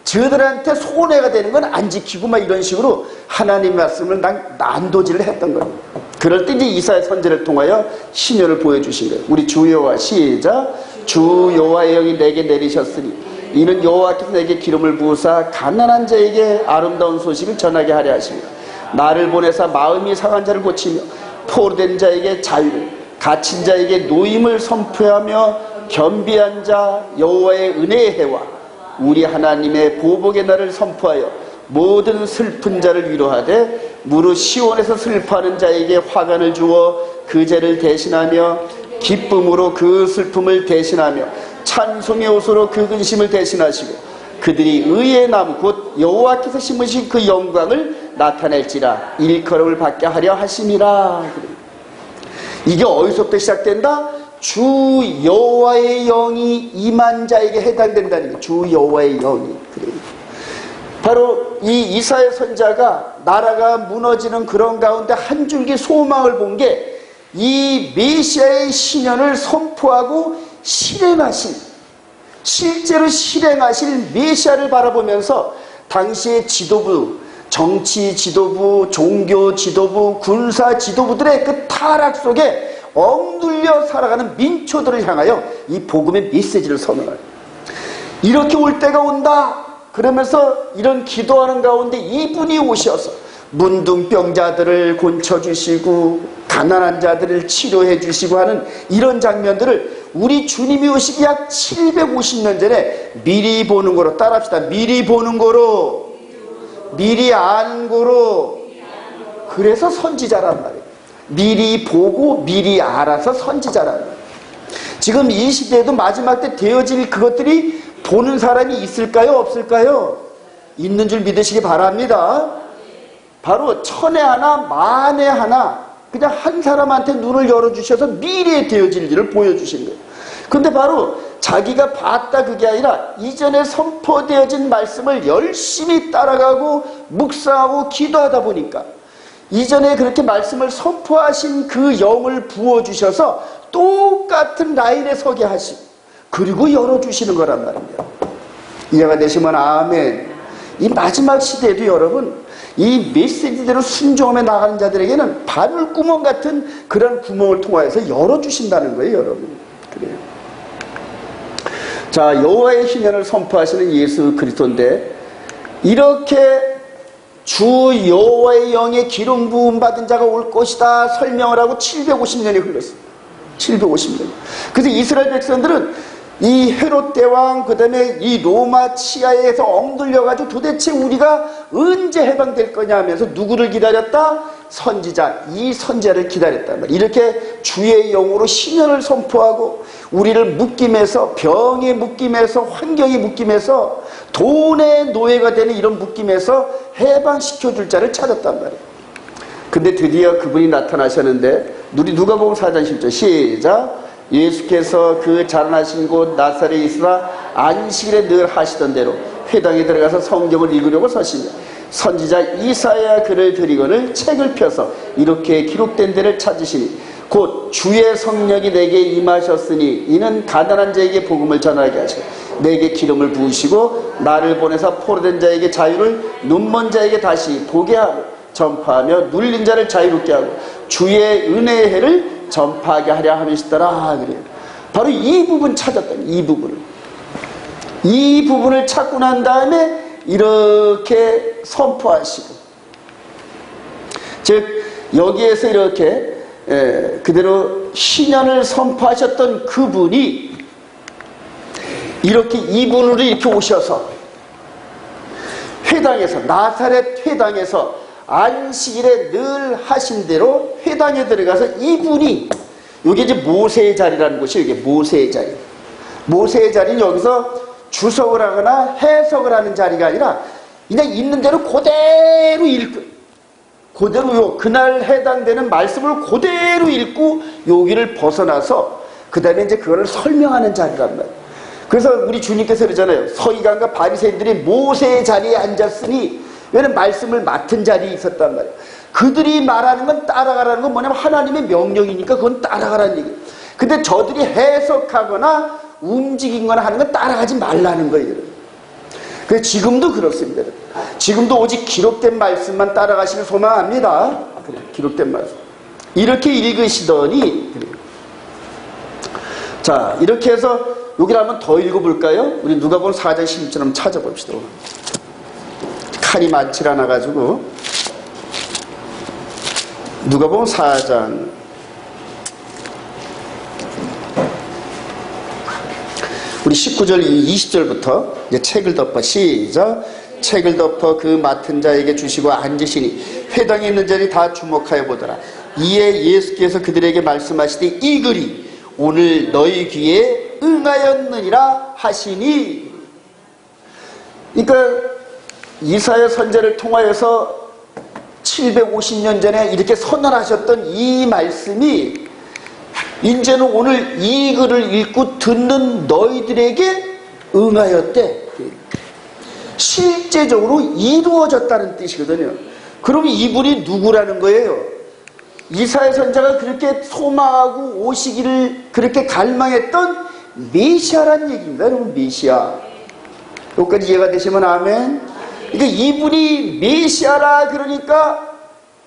저들한테 손해가 되는 건 안 지키고 막 이런 식으로 하나님 말씀을 난도질을 했던 거예요. 그럴 때 이제 이사야 선지를 통하여 신년을 보여주신 거예요. 우리 주 여호와 시작. 주 여호와의 영이 내게 내리셨으니 이는 여호와께서 내게 기름을 부으사 가난한 자에게 아름다운 소식을 전하게 하려 하십니다. 나를 보내사 마음이 상한 자를 고치며 포로된 자에게 자유를, 갇힌 자에게 노임을 선포하며 겸비한 자 여호와의 은혜의 해와 우리 하나님의 보복의 날을 선포하여 모든 슬픈 자를 위로하되 무릇 시온에서 슬퍼하는 자에게 화관을 주어 그 죄를 대신하며 기쁨으로 그 슬픔을 대신하며 찬송의 옷으로 그 근심을 대신하시고 그들이 의의 남 곧 여호와께서 심으신 그 영광을 나타낼지라 일컬음을 받게 하려 하심이라. 이게 어디서부터 시작된다? 주 여호와의 영이 임한 자에게 해당된다는 거예요. 주 여호와의 영이. 바로 이 이사야 선지자가 나라가 무너지는 그런 가운데 한 줄기 소망을 본 게 이 메시아의 신년을 선포하고 실행하신, 실제로 실행하실 메시아를 바라보면서 당시의 지도부, 정치 지도부, 종교 지도부, 군사 지도부들의 그 타락 속에 억눌려 살아가는 민초들을 향하여 이 복음의 메시지를 선언해요. 이렇게 올 때가 온다 그러면서 이런 기도하는 가운데 이분이 오셔서 문둥병자들을 고쳐주시고 가난한 자들을 치료해 주시고 하는 이런 장면들을 우리 주님이 오시기 약 750년 전에 미리 보는 거로, 따라합시다. 미리 보는 거로, 미리 아는 거로. 그래서 선지자란 말이에요. 미리 보고 미리 알아서 선지자란 말이에요. 지금 이 시대에도 마지막 때 되어질 그것들이 보는 사람이 있을까요? 없을까요? 있는 줄 믿으시기 바랍니다. 바로 천에 하나 만에 하나 그냥 한 사람한테 눈을 열어주셔서 미래에 되어질 일을 보여주신 거예요. 근데 바로 자기가 봤다 그게 아니라 이전에 선포되어진 말씀을 열심히 따라가고 묵상하고 기도하다 보니까 이전에 그렇게 말씀을 선포하신 그 영을 부어주셔서 똑같은 라인에 서게 하시고 그리고 열어주시는 거란 말입니다. 이해가 되시면 아멘. 이 마지막 시대에도 여러분 이 메시지대로 순종하며 나가는 자들에게는 바늘구멍 같은 그런 구멍을 통하여서 열어주신다는 거예요, 여러분. 그래요. 자, 여호와의 신년을 선포하시는 예수 그리스도인데 이렇게 주 여호와의 영의 기름 부음 받은 자가 올 것이다 설명을 하고 750년이 흘렀어요. 750년. 그래서 이스라엘 백성들은 이 헤롯 대왕 그다음에 이 로마 치하에서 억눌려가지고 도대체 우리가 언제 해방될 거냐 하면서 누구를 기다렸다? 선지자, 이 선지자를 기다렸단 말이에요. 이렇게 주의 영으로 신년을 선포하고 우리를 묶임에서, 병의 묶임에서, 환경의 묶임에서, 돈의 노예가 되는 이런 묶임에서 해방시켜줄 자를 찾았단 말이에요. 근데 드디어 그분이 나타나셨는데 우리 누가복음 4장 10절 시작. 예수께서 그 자라나신 곳 나사렛에 있으나 안식일에 늘 하시던 대로 회당에 들어가서 성경을 읽으려고 서시며 선지자 이사야 글을 드리거늘 책을 펴서 이렇게 기록된 데를 찾으시니 곧 주의 성령이 내게 임하셨으니 이는 가난한 자에게 복음을 전하게 하시고 내게 기름을 부으시고 나를 보내사 포로된 자에게 자유를 눈먼 자에게 다시 보게 하고 전파하며 눌린 자를 자유롭게 하고 주의 은혜의 해를 전파하게 하려 하시더라. 그래요. 바로 이 부분 찾았다니, 이 부분을 찾고 난 다음에 이렇게 선포하시고, 즉 여기에서 이렇게 그대로 신년을 선포하셨던 그분이 이렇게 이분으로 이렇게 오셔서 회당에서, 나사렛 회당에서 안식일에 늘 하신 대로 회당에 들어가서 이분이, 여기 이제 모세의 자리라는 곳이, 이게 모세의 자리. 모세의 자리는 여기서 주석을 하거나 해석을 하는 자리가 아니라 그냥 있는 대로 그대로 읽고, 그대로 그날 해당되는 말씀을 그대로 읽고 여기를 벗어나서 그 다음에 이제 그거를 설명하는 자리란 말이에요. 그래서 우리 주님께서 그러잖아요. 서기관과 바리새인들이 모세의 자리에 앉았으니, 왜냐면 말씀을 맡은 자리에 있었단 말이에요. 그들이 말하는 건 따라가라는 건 뭐냐면 하나님의 명령이니까 그건 따라가라는 얘기예요. 근데 저들이 해석하거나 움직이거나 하는 건 따라가지 말라는 거예요. 그래서 지금도 그렇습니다. 지금도 오직 기록된 말씀만 따라가시길 소망합니다. 그래, 기록된 말씀. 이렇게 읽으시더니, 그래요. 자, 이렇게 해서 여기를 한번 더 읽어볼까요? 우리 누가복음 4장 16절 한번 찾아봅시다. 칼이 많지 않아가지고 누가복음 4장 우리 19절 20절부터 이제 책을 덮어, 시작. 책을 덮어 그 맡은 자에게 주시고 앉으시니 회당에 있는 자들이 다 주목하여 보더라. 이에 예수께서 그들에게 말씀하시되 이 글이 오늘 너희 귀에 응하였느니라 하시니. 그러니까 이사야 선지자를 통하여서 750년 전에 이렇게 선언하셨던 이 말씀이 이제는 오늘 이 글을 읽고 듣는 너희들에게 응하였대. 실제적으로 이루어졌다는 뜻이거든요. 그럼 이분이 누구라는 거예요? 이사야 선지자가 그렇게 소망하고 오시기를 그렇게 갈망했던 메시아라는 얘기입니다. 여러분, 메시아. 여기까지 이해가 되시면 아멘. 그러니까 이분이 메시아라, 그러니까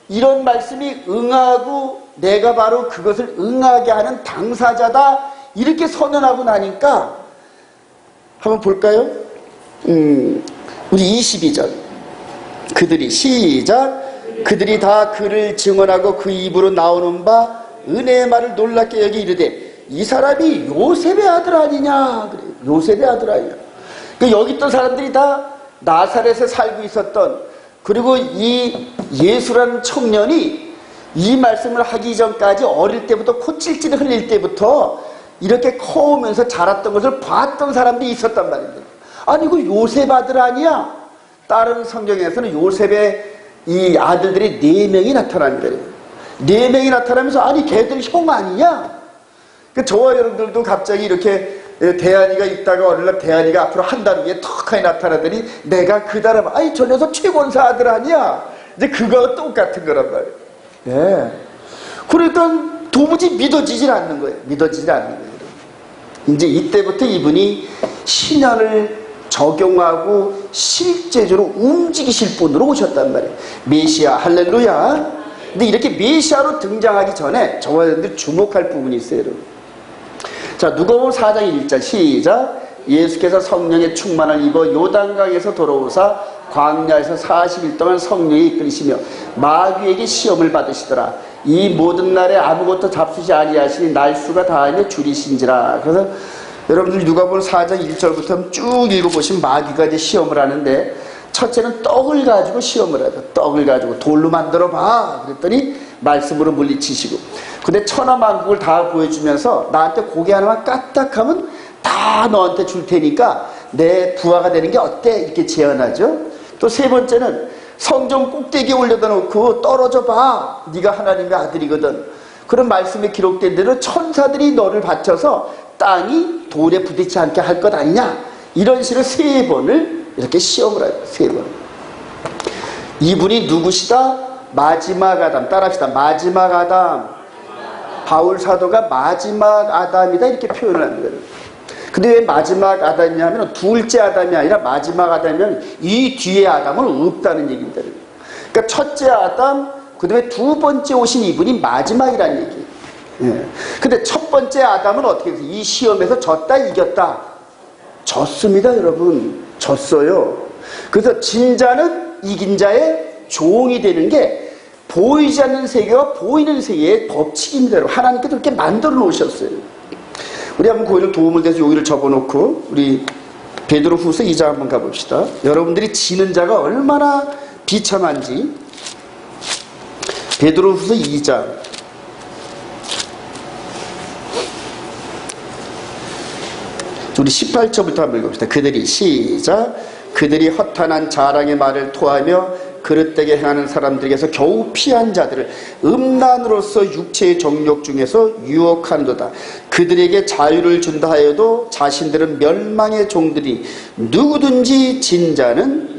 이런 말씀이 응하고 내가 바로 그것을 응하게 하는 당사자다, 이렇게 선언하고 나니까 한번 볼까요? 우리 22절. 그들이, 시작. 그들이 다 그를 증언하고 그 입으로 나오는 바 은혜의 말을 놀랍게 여기 이르되 이 사람이 요셉의 아들 아니냐. 그래, 요셉의 아들 아니냐. 그러니까 여기 있던 사람들이 다 나사렛에 살고 있었던, 그리고 이 예수라는 청년이 이 말씀을 하기 전까지 어릴 때부터 콧질질 흘릴 때부터 이렇게 커오면서 자랐던 것을 봤던 사람들이 있었단 말입니다. 아니 이거 요셉 아들 아니야? 다른 성경에서는 요셉의 이 아들들이 4명이 나타납니다. 4명이 나타나면서 아니 걔들 형 아니냐? 저와 여러분들도 갑자기 이렇게 대한이가 있다가 어느 날 대한이가 앞으로 한 달 후에 턱하니 나타나더니 내가 그 사람, 아니 저 녀석 최권사 아들 아니야? 이제 그거와 똑같은 거란 말이에요. 예. 그러니까 도무지 믿어지질 않는 거예요. 믿어지질 않는 거예요. 이제 이때부터 이분이 신앙을 적용하고 실제적으로 움직이실 분으로 오셨단 말이에요. 메시아, 할렐루야. 근데 이렇게 메시아로 등장하기 전에 저와 여러분들 주목할 부분이 있어요, 여러분. 자, 누가복음 4장 1절 시작. 예수께서 성령의 충만을 입어 요단강에서 돌아오사 광야에서 40일 동안 성령이 이끌으시며 마귀에게 시험을 받으시더라. 이 모든 날에 아무것도 잡수지 아니하시니 날수가 다하며 줄이신지라. 그래서 여러분들 누가복음 4장 1절부터 쭉 읽어보시면 마귀가 이제 시험을 하는데, 첫째는 떡을 가지고 시험을 하죠. 떡을 가지고 돌로 만들어 봐. 그랬더니 말씀으로 물리치시고, 근데 천하만국을 다 보여주면서 나한테 고개 하나만 까딱하면 다 너한테 줄 테니까 내 부하가 되는 게 어때? 이렇게 제안하죠. 또 세 번째는 성전 꼭대기에 올려다 놓고 떨어져 봐. 네가 하나님의 아들이거든. 그런 말씀에 기록된 대로 천사들이 너를 받쳐서 땅이 돌에 부딪히지 않게 할 것 아니냐. 이런 식으로 3번을 이렇게 시험을 해요. 3번. 이분이 누구시다? 마지막 아담. 따라합시다. 마지막 아담. 바울 사도가 마지막 아담이다 이렇게 표현을 합니다. 근데 왜 마지막 아담이냐면 둘째 아담이 아니라 마지막 아담이면 이 뒤에 아담은 없다는 얘기입니다. 그러니까 첫째 아담, 그 다음에 두 번째 오신 이분이 마지막이라는 얘기예요. 예. 근데 첫 번째 아담은 어떻게 해서 이 시험에서 졌다 이겼다? 졌습니다, 여러분. 졌어요. 그래서 진 자는 이긴 자의 종이 되는 게 보이지 않는 세계와 보이는 세계의 법칙입니다. 여러분. 하나님께서 그렇게 만들어 놓으셨어요. 우리 한번 거기를 도움을 대서 여기를 접어놓고 우리 베드로후서 2장 한번 가봅시다. 여러분들이 지는 자가 얼마나 비참한지. 베드로후서 2장 우리 18절부터 한번 읽어봅시다. 그들이 시작. 그들이 허탄한 자랑의 말을 토하며 그릇되게 행하는 사람들에게서 겨우 피한 자들을 음란으로서 육체의 정욕 중에서 유혹하는도다. 그들에게 자유를 준다 하여도 자신들은 멸망의 종들이 누구든지 진 자는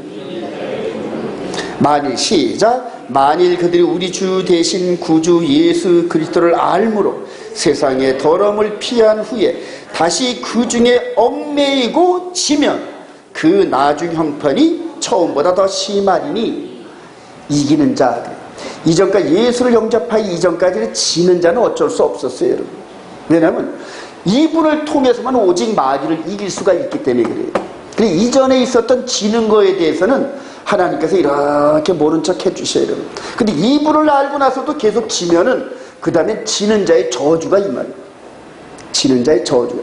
만일 시작. 만일 그들이 우리 주 대신 구주 예수 그리스도를 알므로 세상의 더러움을 피한 후에 다시 그 중에 얽매이고 지면 그 나중 형편이 처음보다 더 심하리니 이기는 자. 이전까지 예수를 영접하기 이전까지는 지는 자는 어쩔 수 없었어요, 여러분. 왜냐하면 이분을 통해서만 오직 마귀를 이길 수가 있기 때문에 그래요. 그리고 이전에 있었던 지는 거에 대해서는 하나님께서 이렇게 모른 척 해주셔요, 여러분. 근데 이분을 알고 나서도 계속 지면은 그 다음에 지는 자의 저주가 이 말이에요. 지는 자의 저주가.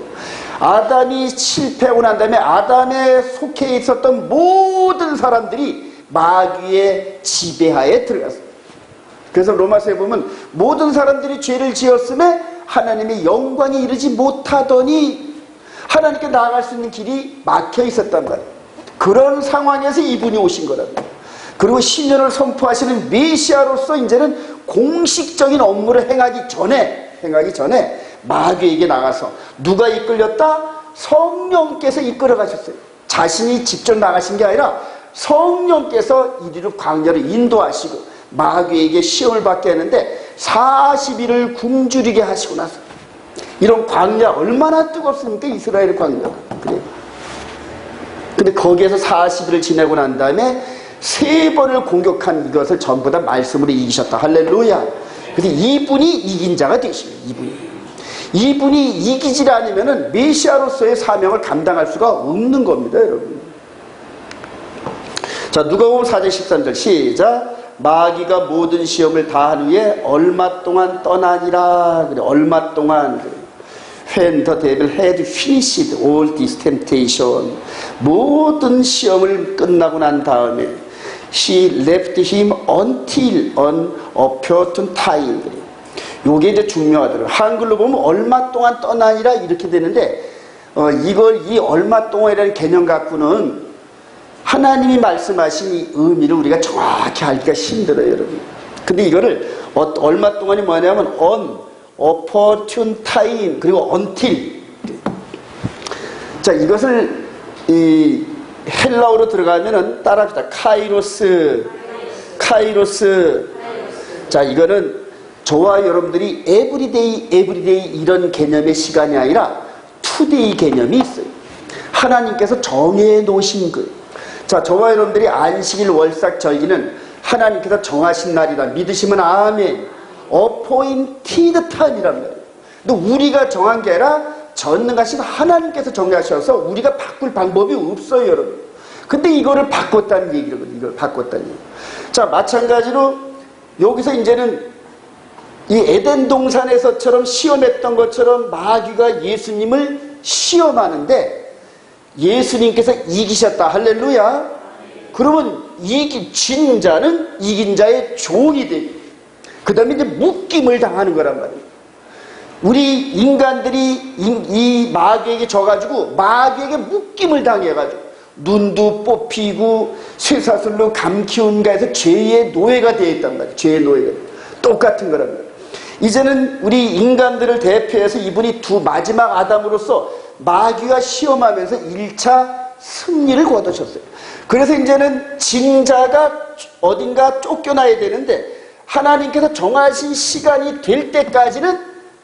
아담이 실패하고 난 다음에 아담에 속해 있었던 모든 사람들이 마귀의 지배하에 들어갔어요. 그래서 로마서에 보면 모든 사람들이 죄를 지었음에 하나님의 영광에 이르지 못하더니 하나님께 나아갈 수 있는 길이 막혀 있었단 말이에요. 그런 상황에서 이분이 오신 거랍니다. 그리고 신년을 선포하시는 메시아로서 이제는 공식적인 업무를 행하기 전에 마귀에게 나가서 누가 이끌렸다? 성령께서 이끌어 가셨어요. 자신이 직접 나가신 게 아니라 성령께서 이리로 광야를 인도하시고 마귀에게 시험을 받게 하는데 40일을 굶주리게 하시고 나서 이런 광야 얼마나 뜨겁습니까? 이스라엘 광야가. 그래요. 근데 거기에서 40일을 지내고 난 다음에 3번을 공격한 이것을 전부 다 말씀으로 이기셨다. 할렐루야. 그래서 이분이 이긴 자가 되십니다. 이분이 이기지 않으면 메시아로서의 사명을 감당할 수가 없는 겁니다, 여러분. 자, 누가복음 4장 13절 시작. 마귀가 모든 시험을 다한 후에 얼마 동안 떠나니라. 그래, 얼마 동안. 그래. When the devil had finished all this temptation, 모든 시험을 끝나고 난 다음에 she left him until an opportune time. 그래. 요게 이제 중요하더라고요. 한글로 보면 얼마 동안 떠나니라 이렇게 되는데 이 얼마 동안이라는 개념 갖고는 하나님이 말씀하신 이 의미를 우리가 정확히 알기가 힘들어요, 여러분. 근데 이거를 얼마 동안이 뭐냐면 on, opportune time, 그리고 until. 자, 이것을 이 헬라어로 들어가면은 따라합시다. 카이로스. 자, 이거는 저와 여러분들이 에브리데이 이런 개념의 시간이 아니라 투데이 개념이 있어요. 하나님께서 정해 놓으신 것. 자, 저와 여러분들이 안식일 월삭 절기는 하나님께서 정하신 날이다. 믿으시면 아멘. appointed time이란 말이에요. 근데 우리가 정한 게 아니라 전능하신 하나님께서 정하셔서 우리가 바꿀 방법이 없어요, 여러분. 근데 이거를 바꿨다는 얘기거든요. 이걸 바꿨다는 얘기. 자, 마찬가지로 여기서 이제는 이 에덴 동산에서처럼 시험했던 것처럼 마귀가 예수님을 시험하는데 예수님께서 이기셨다. 할렐루야. 그러면 진 자는 이긴 자의 종이 되고 그 다음에 이제 묶임을 당하는 거란 말이에요. 우리 인간들이 이 마귀에게 져가지고 마귀에게 묶임을 당해가지고 눈도 뽑히고 쇠사슬로 감키운가 해서 죄의 노예가 되어 있단 말이에요. 죄의 노예가. 똑같은 거란 말이에요. 이제는 우리 인간들을 대표해서 이분이 마지막 아담으로서 마귀와 시험하면서 1차 승리를 거두셨어요. 그래서 이제는 진자가 어딘가 쫓겨나야 되는데 하나님께서 정하신 시간이 될 때까지는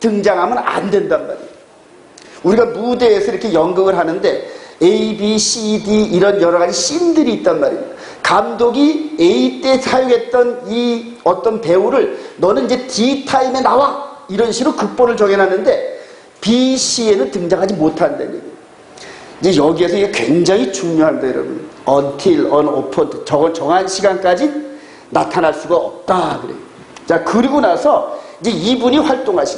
등장하면 안 된단 말이에요. 우리가 무대에서 이렇게 연극을 하는데 A, B, C, D 이런 여러 가지 씬들이 있단 말이에요. 감독이 A 때 사용했던 이 어떤 배우를 너는 이제 D 타임에 나와 이런 식으로 극본을 정해놨는데 B, C에는 등장하지 못한다는 얘기예요. 이제 여기에서 이게 굉장히 중요합니다, 여러분. until, unopened, 저건 정한 시간까지 나타날 수가 없다 그래요. 자, 그리고 나서 이제 이분이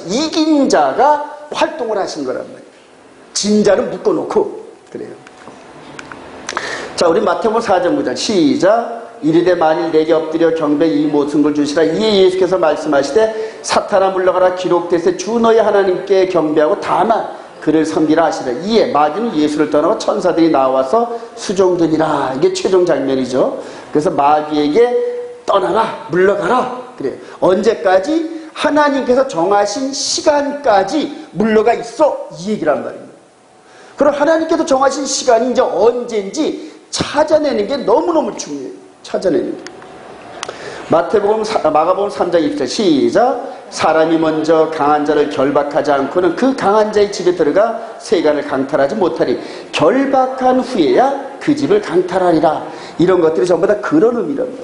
이긴 자가 활동을 하신 거란 말이에요. 진 자는 묶어놓고 그래요. 자, 우리 마태복음 4장 9절 시작. 이르되 만일 내게 엎드려 경배 이 모든 걸 주시라. 이에 예수께서 말씀하시되 사탄아 물러가라 기록되세 주 너희 하나님께 경배하고 다만 그를 섬기라 하시라. 이에 마귀는 예수를 떠나고 천사들이 나와서 수종드니라. 이게 최종 장면이죠. 그래서 마귀에게 떠나라 물러가라 그래요. 언제까지? 하나님께서 정하신 시간까지 물러가 있어 이 얘기란 말입니다. 그럼 하나님께서 정하신 시간이 이제 언제인지 찾아내는 게 너무너무 중요해요. 찾아내는 게. 마가복음 3장 20절 시작. 사람이 먼저 강한 자를 결박하지 않고는 그 강한 자의 집에 들어가 세간을 강탈하지 못하리. 결박한 후에야 그 집을 강탈하리라. 이런 것들이 전부 다 그런 의미랍니다.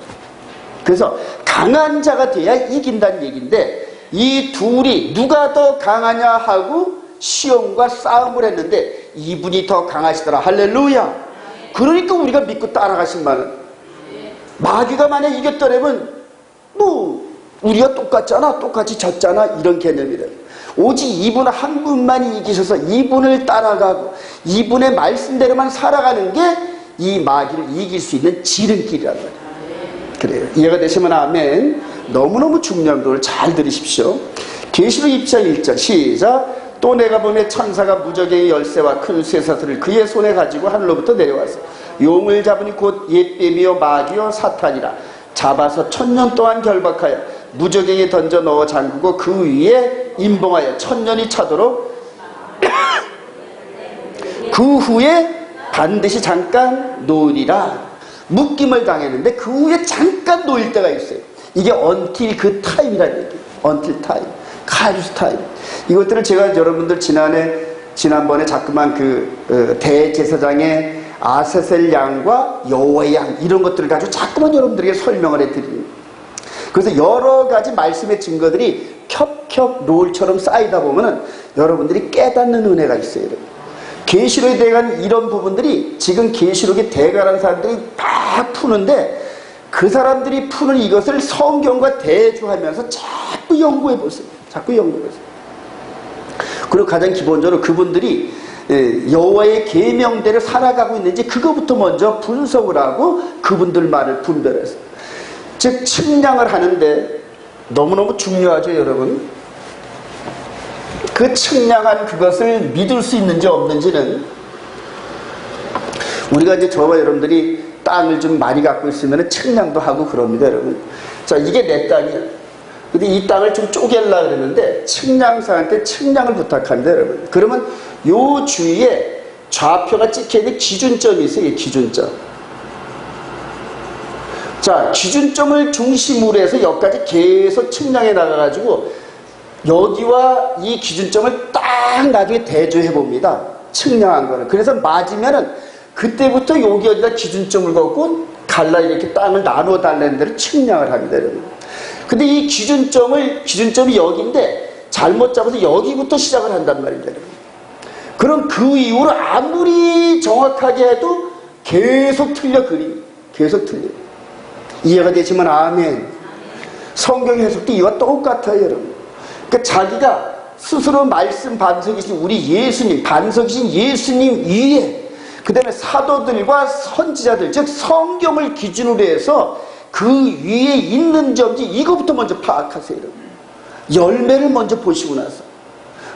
그래서 강한 자가 돼야 이긴다는 얘기인데 이 둘이 누가 더 강하냐 하고 시험과 싸움을 했는데 이분이 더 강하시더라. 할렐루야. 그러니까 우리가 믿고 따라가신 말은 마귀가 만약 이겼더라면 뭐 우리가 똑같잖아, 똑같이 졌잖아 이런 개념이래. 오직 이분 한 분만이 이기셔서 이분을 따라가고 이분의 말씀대로만 살아가는 게 이 마귀를 이길 수 있는 지름길이란 말이에요. 그래요. 이해가 되시면 아멘. 너무너무 중요한 걸 잘 들으십시오. 계시록 2장 1절 시작. 또 내가 보매 천사가 무저갱이 열쇠와 큰 쇠사슬을 그의 손에 가지고 하늘로부터 내려와서 용을 잡으니 곧 옛뱀이요 마귀요 사탄이라. 잡아서 1000년 동안 결박하여 무저갱이에 던져 넣어 잠그고 그 위에 임봉하여 1000년이 차도록 그 후에 반드시 잠깐 놓으리라. 묶임을 당했는데 그 후에 잠깐 놓일 때가 있어요. 이게 until 그 타임이라는 얘기예요. until time, 카이로스 타임. 이것들을 제가 여러분들 지난번에 자꾸만 대제사장의 아세셀 양과 여호와의 양 이런 것들을 가지고 자꾸만 여러분들에게 설명을 해드립니다. 그래서 여러 가지 말씀의 증거들이 겹겹 롤처럼 쌓이다 보면은 여러분들이 깨닫는 은혜가 있어요. 계시록에 대한 이런 부분들이 지금 계시록에 대가라는 사람들이 막 푸는데 그 사람들이 푸는 이것을 성경과 대조하면서 자꾸 연구해 보세요. 자꾸 연구해 보세요. 그리고 가장 기본적으로 그분들이 여호와의 계명대로 살아가고 있는지 그거부터 먼저 분석을 하고 그분들 말을 분별해서 즉 측량을 하는데 너무너무 중요하죠, 여러분. 그 측량한 그것을 믿을 수 있는지 없는지는 우리가 이제 저와 여러분들이 땅을 좀 많이 갖고 있으면 측량도 하고 그럽니다, 여러분. 자, 이게 내 땅이야. 근데 이 땅을 좀 쪼갤라 그러는데 측량사한테 측량을 부탁합니다, 여러분. 그러면 요 주위에 좌표가 찍혀있는 기준점이 있어요, 기준점. 자, 기준점을 중심으로 해서 여기까지 계속 측량해 나가가지고 여기와 이 기준점을 딱 나중에 대조해 봅니다. 측량한 거는. 그래서 맞으면은 그때부터 여기 어디다 기준점을 걷고 갈라 이렇게 땅을 나누어 달라는 데를 측량을 합니다, 여러분. 근데 이 기준점이 여기인데 잘못 잡아서 여기부터 시작을 한단 말입니다, 여러분. 그럼 그 이후로 아무리 정확하게 해도 계속 틀려 그림이. 계속 틀려. 이해가 되시면 아멘. 성경 해석도 이와 똑같아요, 여러분. 그러니까 자기가 스스로 말씀 반석이신 우리 예수님, 반석이신 예수님 위에 그 다음에 사도들과 선지자들, 즉 성경을 기준으로 해서 그 위에 있는 점지 이거부터 먼저 파악하세요. 열매를 먼저 보시고 나서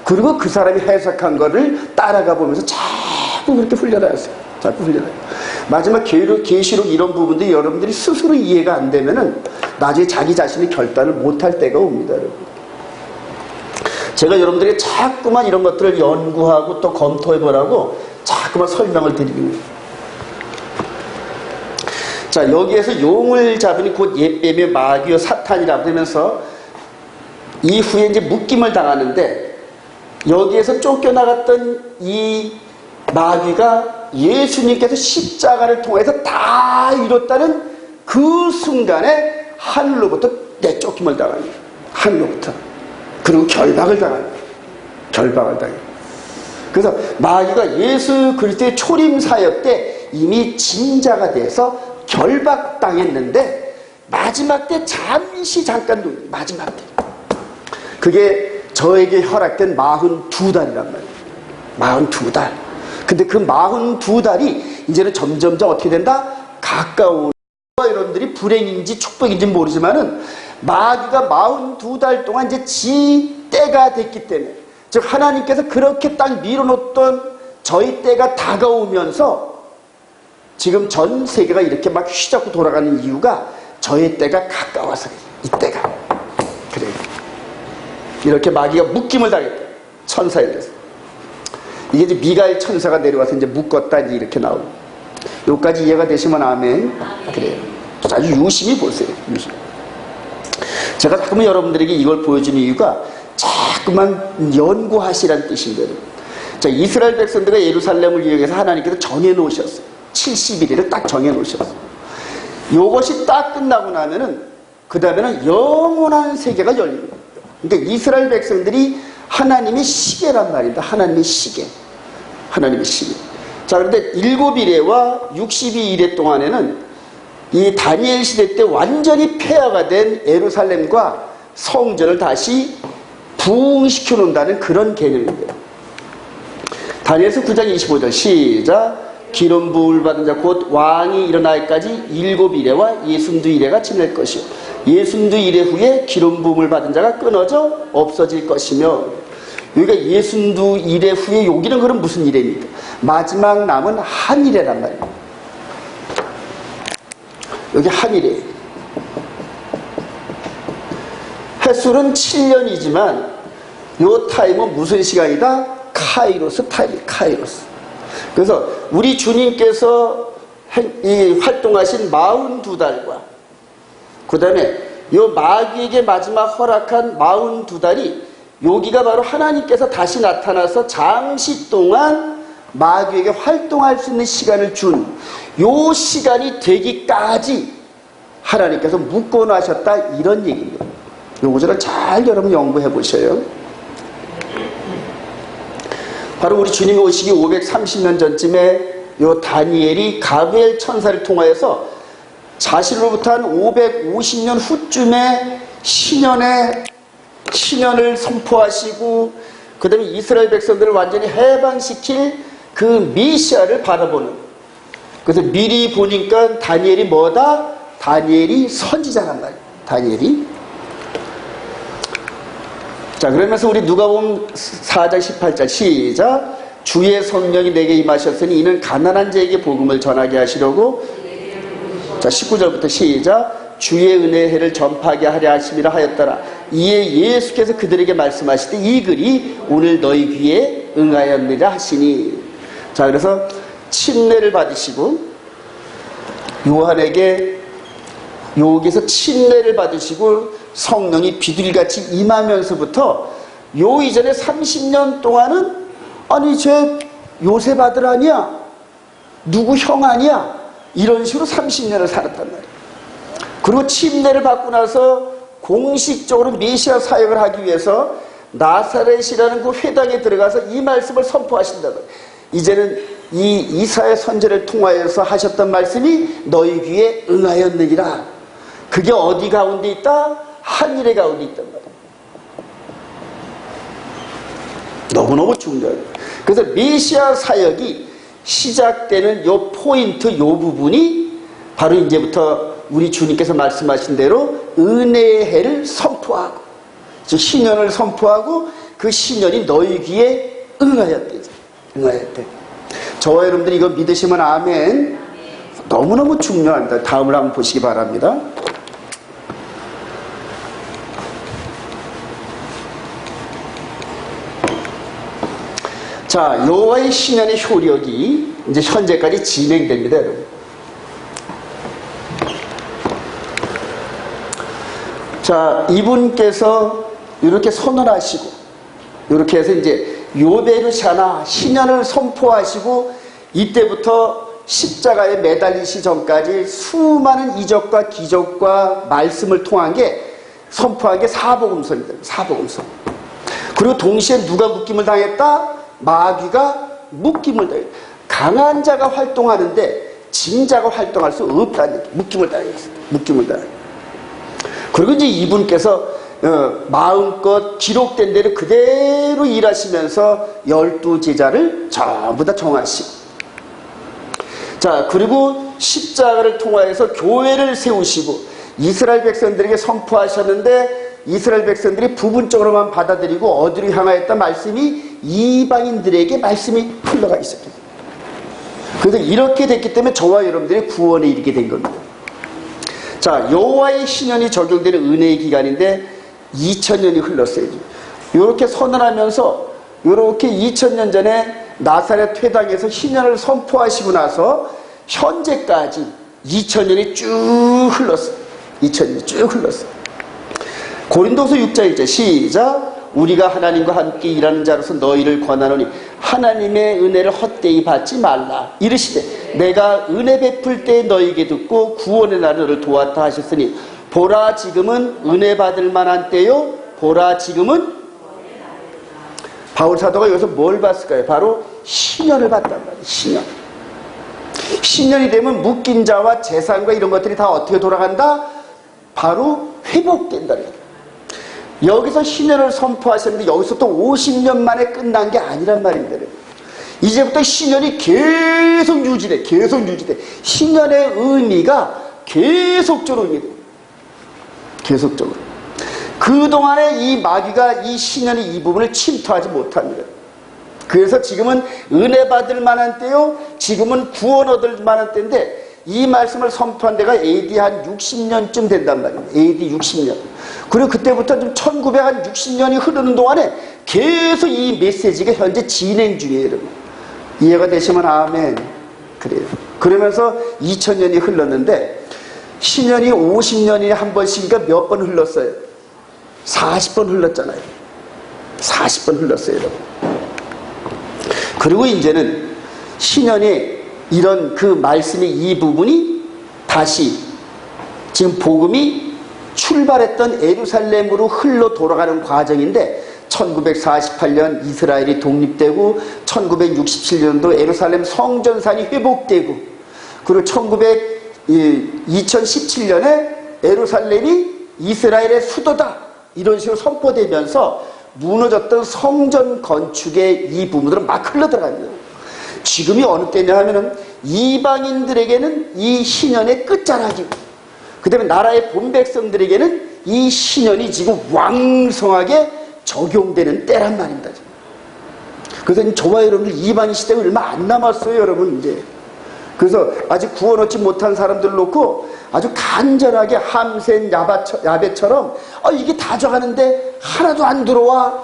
그리고 그 사람이 해석한 거를 따라가 보면서 자꾸 그렇게 훈련하세요. 자꾸 훈련해요. 마지막 계시록 이런 부분들이 여러분들이 스스로 이해가 안 되면은 나중에 자기 자신이 결단을 못할 때가 옵니다, 여러분. 제가 여러분들에게 자꾸만 이런 것들을 연구하고 또 검토해보라고 자꾸만 설명을 드립니다. 자, 여기에서 용을 잡으니 곧 옛뱀이요 마귀요 사탄이라 그러면서 이후에 이제 묶임을 당하는데 여기에서 쫓겨나갔던 이 마귀가 예수님께서 십자가를 통해서 다 이뤘다는 그 순간에 하늘로부터 내쫓김을 당합니다. 하늘로부터. 그리고 결박을 당합니다. 결박을 당해요. 그래서 마귀가 예수 그리스도의 초림 사역 때 이미 진자가 돼서 결박당했는데 마지막 때 잠깐 마지막 때 그게 저에게 허락된 42달이란 말이에요. 42달. 근데 그 42달이 이제는 점점점 어떻게 된다? 가까운 여러분들이 불행인지 축복인지 모르지만은 마귀가 42달 동안 이제 지 때가 됐기 때문에, 즉 하나님께서 그렇게 딱 밀어놓던 저희 때가 다가오면서 지금 전 세계가 이렇게 막 휘잡고 돌아가는 이유가 저희 때가 가까워서 이때가 그래요. 이렇게 마귀가 묶임을 당했다. 천사에 대해서. 이게 이제 미가엘 천사가 내려와서 이제 묶었다 이렇게 나오고. 여기까지 이해가 되시면 아멘. 그래요. 아주 유심히 보세요. 유심히. 제가 자꾸만 여러분들에게 이걸 보여주는 이유가 자꾸만 연구하시라는 뜻인데요. 자, 이스라엘 백성들과 예루살렘을 이용해서 하나님께서 정해놓으셨어요. 70일을 딱 정해놓으셨어요. 요것이 딱 끝나고 나면은 그 다음에는 영원한 세계가 열립니다. 그러니까 이스라엘 백성들이 하나님의 시계란 말입니다. 하나님의 시계. 하나님의 시계. 자, 그런데 7일에와 62일에 동안에는 이 다니엘 시대 때 완전히 폐허가 된 예루살렘과 성전을 다시 부흥시켜 놓는다는 그런 개념입니다. 다니엘서 9장 25절 시작. 기름 부을 받은 자 곧 왕이 일어나기까지 7일에와 62일에가 지낼 것이요 62일 후에 기름 부음을 받은 자가 끊어져 없어질 것이며, 여기가 62일 후에 여기는 그럼 무슨 일입니까? 마지막 남은 한일이란 말이에요. 여기 한일이에요. 횟수는 7년이지만 요 타임은 무슨 시간이다? 카이로스 타임이에요. 카이로스. 그래서 우리 주님께서 활동하신 42달과 그 다음에 요 마귀에게 마지막 허락한 42달이 여기가 바로 하나님께서 다시 나타나서 잠시 동안 마귀에게 활동할 수 있는 시간을 준 요 시간이 되기까지 하나님께서 묶어놓으셨다 이런 얘기입니다. 요 구절을 잘 여러분 연구해 보셔요. 바로 우리 주님이 오시기 530년 전쯤에 요 다니엘이 가브리엘 천사를 통하여서 자신으로부터 한 550년 후쯤에 신년을 선포하시고 그 다음에 이스라엘 백성들을 완전히 해방시킬 그 메시아를 바라보는, 그래서 미리 보니까 다니엘이 뭐다? 다니엘이 선지자란 말이에요. 다니엘이. 자, 그러면서 우리 누가복음 4장 18절 시작. 주의 성령이 내게 임하셨으니 이는 가난한 자에게 복음을 전하게 하시려고. 자, 19절부터 시작. 주의 은혜의 해를 전파하게 하려 하심이라 하였더라. 이에 예수께서 그들에게 말씀하시되 이 글이 오늘 너희 귀에 응하였느라 하시니. 자, 그래서 침례를 받으시고 요한에게 여기서 침례를 받으시고 성령이 비둘기같이 임하면서부터 요 이전에 30년 동안은 아니 쟤 요셉 아들 아니야? 누구 형 아니야? 이런 식으로 30년을 살았단 말이에요. 그리고 침례를 받고 나서 공식적으로 메시아 사역을 하기 위해서 나사렛이라는 그 회당에 들어가서 이 말씀을 선포하신다고. 이제는 이 이사야 선지자를 통하여서 하셨던 말씀이 너희 귀에 응하였느니라. 그게 어디 가운데 있다? 하늘의 가운데 있단 말이에요. 너무너무 중요해요. 그래서 메시아 사역이 시작되는 요 포인트, 요 부분이 바로 이제부터 우리 주님께서 말씀하신 대로 은혜의 해를 선포하고, 즉 신년을 선포하고 그 신년이 너희 귀에 응하였대. 응하였대. 저와 여러분들이 이거 믿으시면 아멘. 너무너무 중요합니다. 다음을 한번 보시기 바랍니다. 자, 여호와의 신년의 효력이 이제 현재까지 진행됩니다, 여러분. 자, 이분께서 이렇게 선언하시고 이렇게 해서 이제 요베르샤나 신년을 선포하시고 이때부터 십자가에 매달리시 전까지 수많은 이적과 기적과 말씀을 통한 게 선포한 게 사복음서입니다. 사복음서. 그리고 동시에 누가 묶임을 당했다? 마귀가 묶임을 당했다. 강한 자가 활동하는데 징자가 활동할 수 없다는 얘기. 묶임을 당했어요. 묶임을 당했어요. 그리고 이제 이분께서 마음껏 기록된 대로 그대로 일하시면서 12제자를 전부 다 정하시고, 자, 그리고 십자가를 통하여서 교회를 세우시고 이스라엘 백성들에게 선포하셨는데 이스라엘 백성들이 부분적으로만 받아들이고 어디로 향하였다 말씀이 이방인들에게 말씀이 흘러가 있었거든요. 그래서 이렇게 됐기 때문에 저와 여러분들이 구원에 이르게 된 겁니다. 자, 여호와의 신년이 적용되는 은혜의 기간인데 2000년이 흘렀어요. 이렇게 선언하면서 이렇게 2000년 전에 나사렛 회당에서 신년을 선포하시고 나서 현재까지 2000년이 쭉 흘렀어요. 2000년이 쭉 흘렀어요. 고린도서 6장 1절 시작. 우리가 하나님과 함께 일하는 자로서 너희를 권하노니 하나님의 은혜를 헛되이 받지 말라. 이르시되 내가 은혜 베풀 때 너희에게 듣고 구원의 날에 너를 도왔다 하셨으니 보라 지금은 은혜 받을 만한 때요. 보라 지금은. 바울 사도가 여기서 뭘 봤을까요? 바로 신년을 봤단 말이에요. 신년. 신년이 되면 묶인 자와 재산과 이런 것들이 다 어떻게 돌아간다? 바로 회복된다는 거예요. 여기서 신년을 선포하셨는데 여기서 또 50년 만에 끝난 게 아니란 말입니다. 이제부터 신년이 계속 유지돼. 계속 유지돼. 신년의 의미가 계속적으로 의미돼. 계속적으로. 그동안에 이 마귀가 이 신년의 이 부분을 침투하지 못합니다. 그래서 지금은 은혜 받을 만한 때요, 지금은 구원 얻을 만한 때인데 이 말씀을 선포한 데가 AD 한 60년쯤 된단 말입니다. AD 60년. 그리고 그때부터 좀 1960년이 흐르는 동안에 계속 이 메시지가 현재 진행 중이에요, 여러분. 이해가 되시면 아멘. 그래요. 그러면서 2000년이 흘렀는데 신년이 50년이 한 번씩이니까 몇 번 흘렀어요? 40번 흘렀잖아요. 40번 흘렀어요, 여러분. 그리고 이제는 신년이 이런 그 말씀의 이 부분이 다시 지금 복음이 출발했던 예루살렘으로 흘러 돌아가는 과정인데 1948년 이스라엘이 독립되고 1967년도 예루살렘 성전산이 회복되고 그리고 2017년에 예루살렘이 이스라엘의 수도다 이런 식으로 선포되면서 무너졌던 성전 건축의 이 부분들은 막 흘러들어갑니다. 지금이 어느 때냐 하면은 이방인들에게는 이 신년의 끝자락이고 그 다음에 나라의 본백성들에게는 이 신년이 지금 왕성하게 적용되는 때란 말입니다. 그래서 저와 여러분들 이방인 시대가 얼마 안 남았어요, 여러분. 이제 그래서 아직 구원 얻지 못한 사람들 놓고 아주 간절하게 함센 야베처럼 이게 다 져가는데 하나도 안 들어와.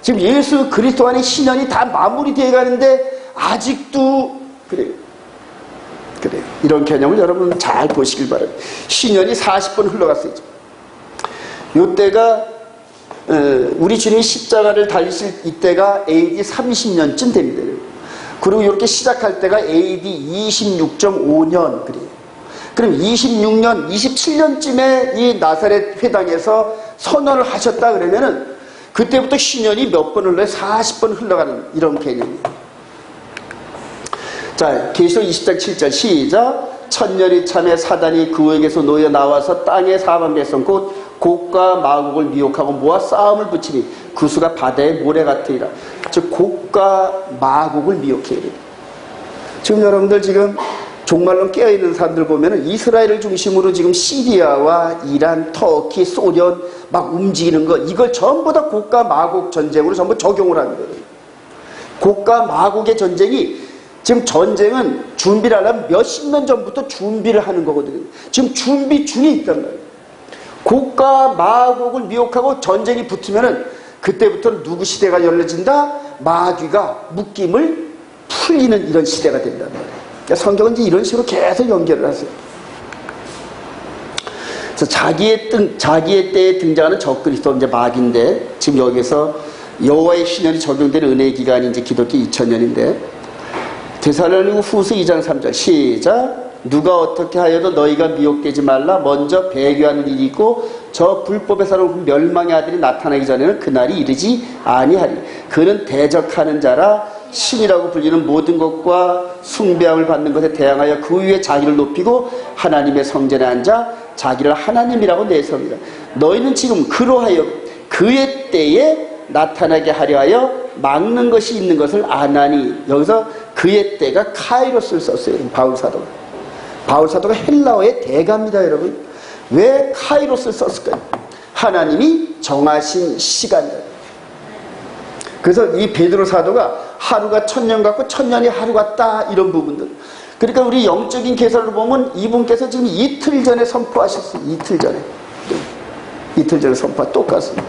지금 예수 그리스도 안에 신년이 다 마무리되어 가는데 아직도 그래요. 이런 개념을 여러분 잘 보시길 바랍니다. 신년이 40번 흘러갔어요. 이때가 우리 주님이 십자가를 달리실 이때가 AD 30년쯤 됩니다. 그리고 이렇게 시작할 때가 AD 26.5년 그래요. 그럼 26년, 27년쯤에 이 나사렛 회당에서 선언을 하셨다 그러면은 그때부터 신년이 몇 번 흘러요? 40번 흘러가는 이런 개념이에요. 자, 계시록 20장 7절 시작. 천년이 참에 사단이 그에게서 놓여 나와서 땅의 사방 백성 곧 곡과 마곡을 미혹하고 모아 싸움을 붙이니 그 수가 바다의 모래 같으리라. 즉 곡과 마곡을 미혹해야 돼요. 지금 여러분들 지금 종말론 깨어있는 사람들 보면은 이스라엘을 중심으로 지금 시리아와 이란, 터키, 소련 막 움직이는 거 이걸 전부 다 곡과 마곡 전쟁으로 전부 적용을 하는 거예요. 곡과 마곡의 전쟁이 지금 전쟁은 준비를 하려면 몇십 년 전부터 준비를 하는 거거든요. 지금 준비 중에 있단 말이에요. 곡과 마곡을 미혹하고 전쟁이 붙으면은 그때부터는 누구 시대가 열려진다? 마귀가 묶임을 풀리는 이런 시대가 된단 말이에요. 그러니까 성경은 이제 이런 식으로 계속 연결을 하세요. 그래서 자기의 때에 등장하는 적그리스도 이제 마귀인데 지금 여기서 여호와의 신년이 적용되는 은혜의 기간이 이제 기독교 2000년인데 데살로니가 후서 2장 3절 시작. 누가 어떻게 하여도 너희가 미혹되지 말라. 먼저 배교하는 일이 있고 저 불법에 사는 멸망의 아들이 나타나기 전에는 그날이 이르지 아니하리. 그는 대적하는 자라 신이라고 불리는 모든 것과 숭배함을 받는 것에 대항하여 그 위에 자기를 높이고 하나님의 성전에 앉아 자기를 하나님이라고 내세웁니다. 너희는 지금 그로하여 그의 때에 나타나게 하려 하여 막는 것이 있는 것을 아나니. 여기서 그의 때가 카이로스를 썼어요. 바울사도가. 바울사도가 헬라어의 대가입니다, 여러분. 왜 카이로스를 썼을까요? 하나님이 정하신 시간이에요. 그래서 이 베드로 사도가 하루가 1000년 같고 1000년이 하루 같다, 이런 부분들. 그러니까 우리 영적인 계산으로 보면 이분께서 지금 이틀 전에 선포하셨어요. 이틀 전에 선포가 똑같습니다.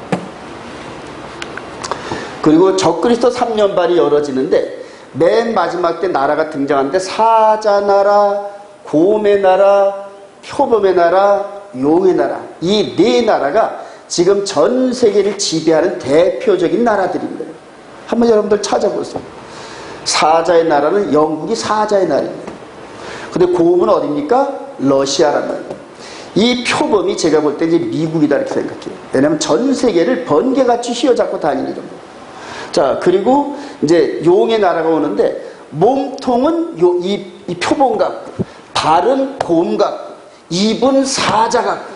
그리고 적그리스도 3년반이 열어지는데 맨 마지막 때 나라가 등장하는데 사자나라, 곰의 나라, 표범의 나라, 용의 나라, 이 네 나라가 지금 전 세계를 지배하는 대표적인 나라들입니다. 한번 여러분들 찾아보세요. 사자의 나라는 영국이 사자의 나라입니다. 근데 곰은 어디입니까? 러시아란 말이에요. 이 표범이 제가 볼 때 이제 미국이다 이렇게 생각해요. 왜냐하면 전 세계를 번개같이 휘어잡고 다니는 정도. 자, 그리고 이제 용의 나라가 오는데 몸통은 이 표범 같고 발은 곰 같고 입은 사자 같고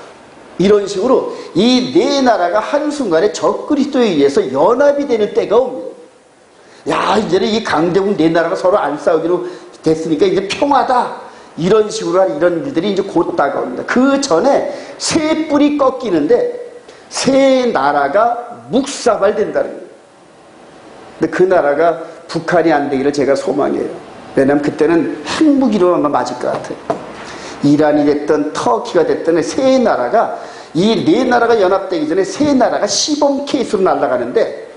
이런 식으로 이 네 나라가 한순간에 적그리스도에 의해서 연합이 되는 때가 옵니다. 야, 이제는 이 강대국 네 나라가 서로 안 싸우기로 됐으니까 이제 평화다, 이런 식으로 한 이런 일들이 이제 곧 다가옵니다. 그 전에 새 뿔이 꺾이는데 새 나라가 묵사발된다는 거예요. 근데 그 나라가 북한이 안 되기를 제가 소망해요. 왜냐하면 그때는 핵무기로 아마 맞을 것 같아요. 이란이 됐든 터키가 됐든 세 나라가, 이 네 나라가 연합되기 전에 세 나라가 시범 케이스로 날아가는데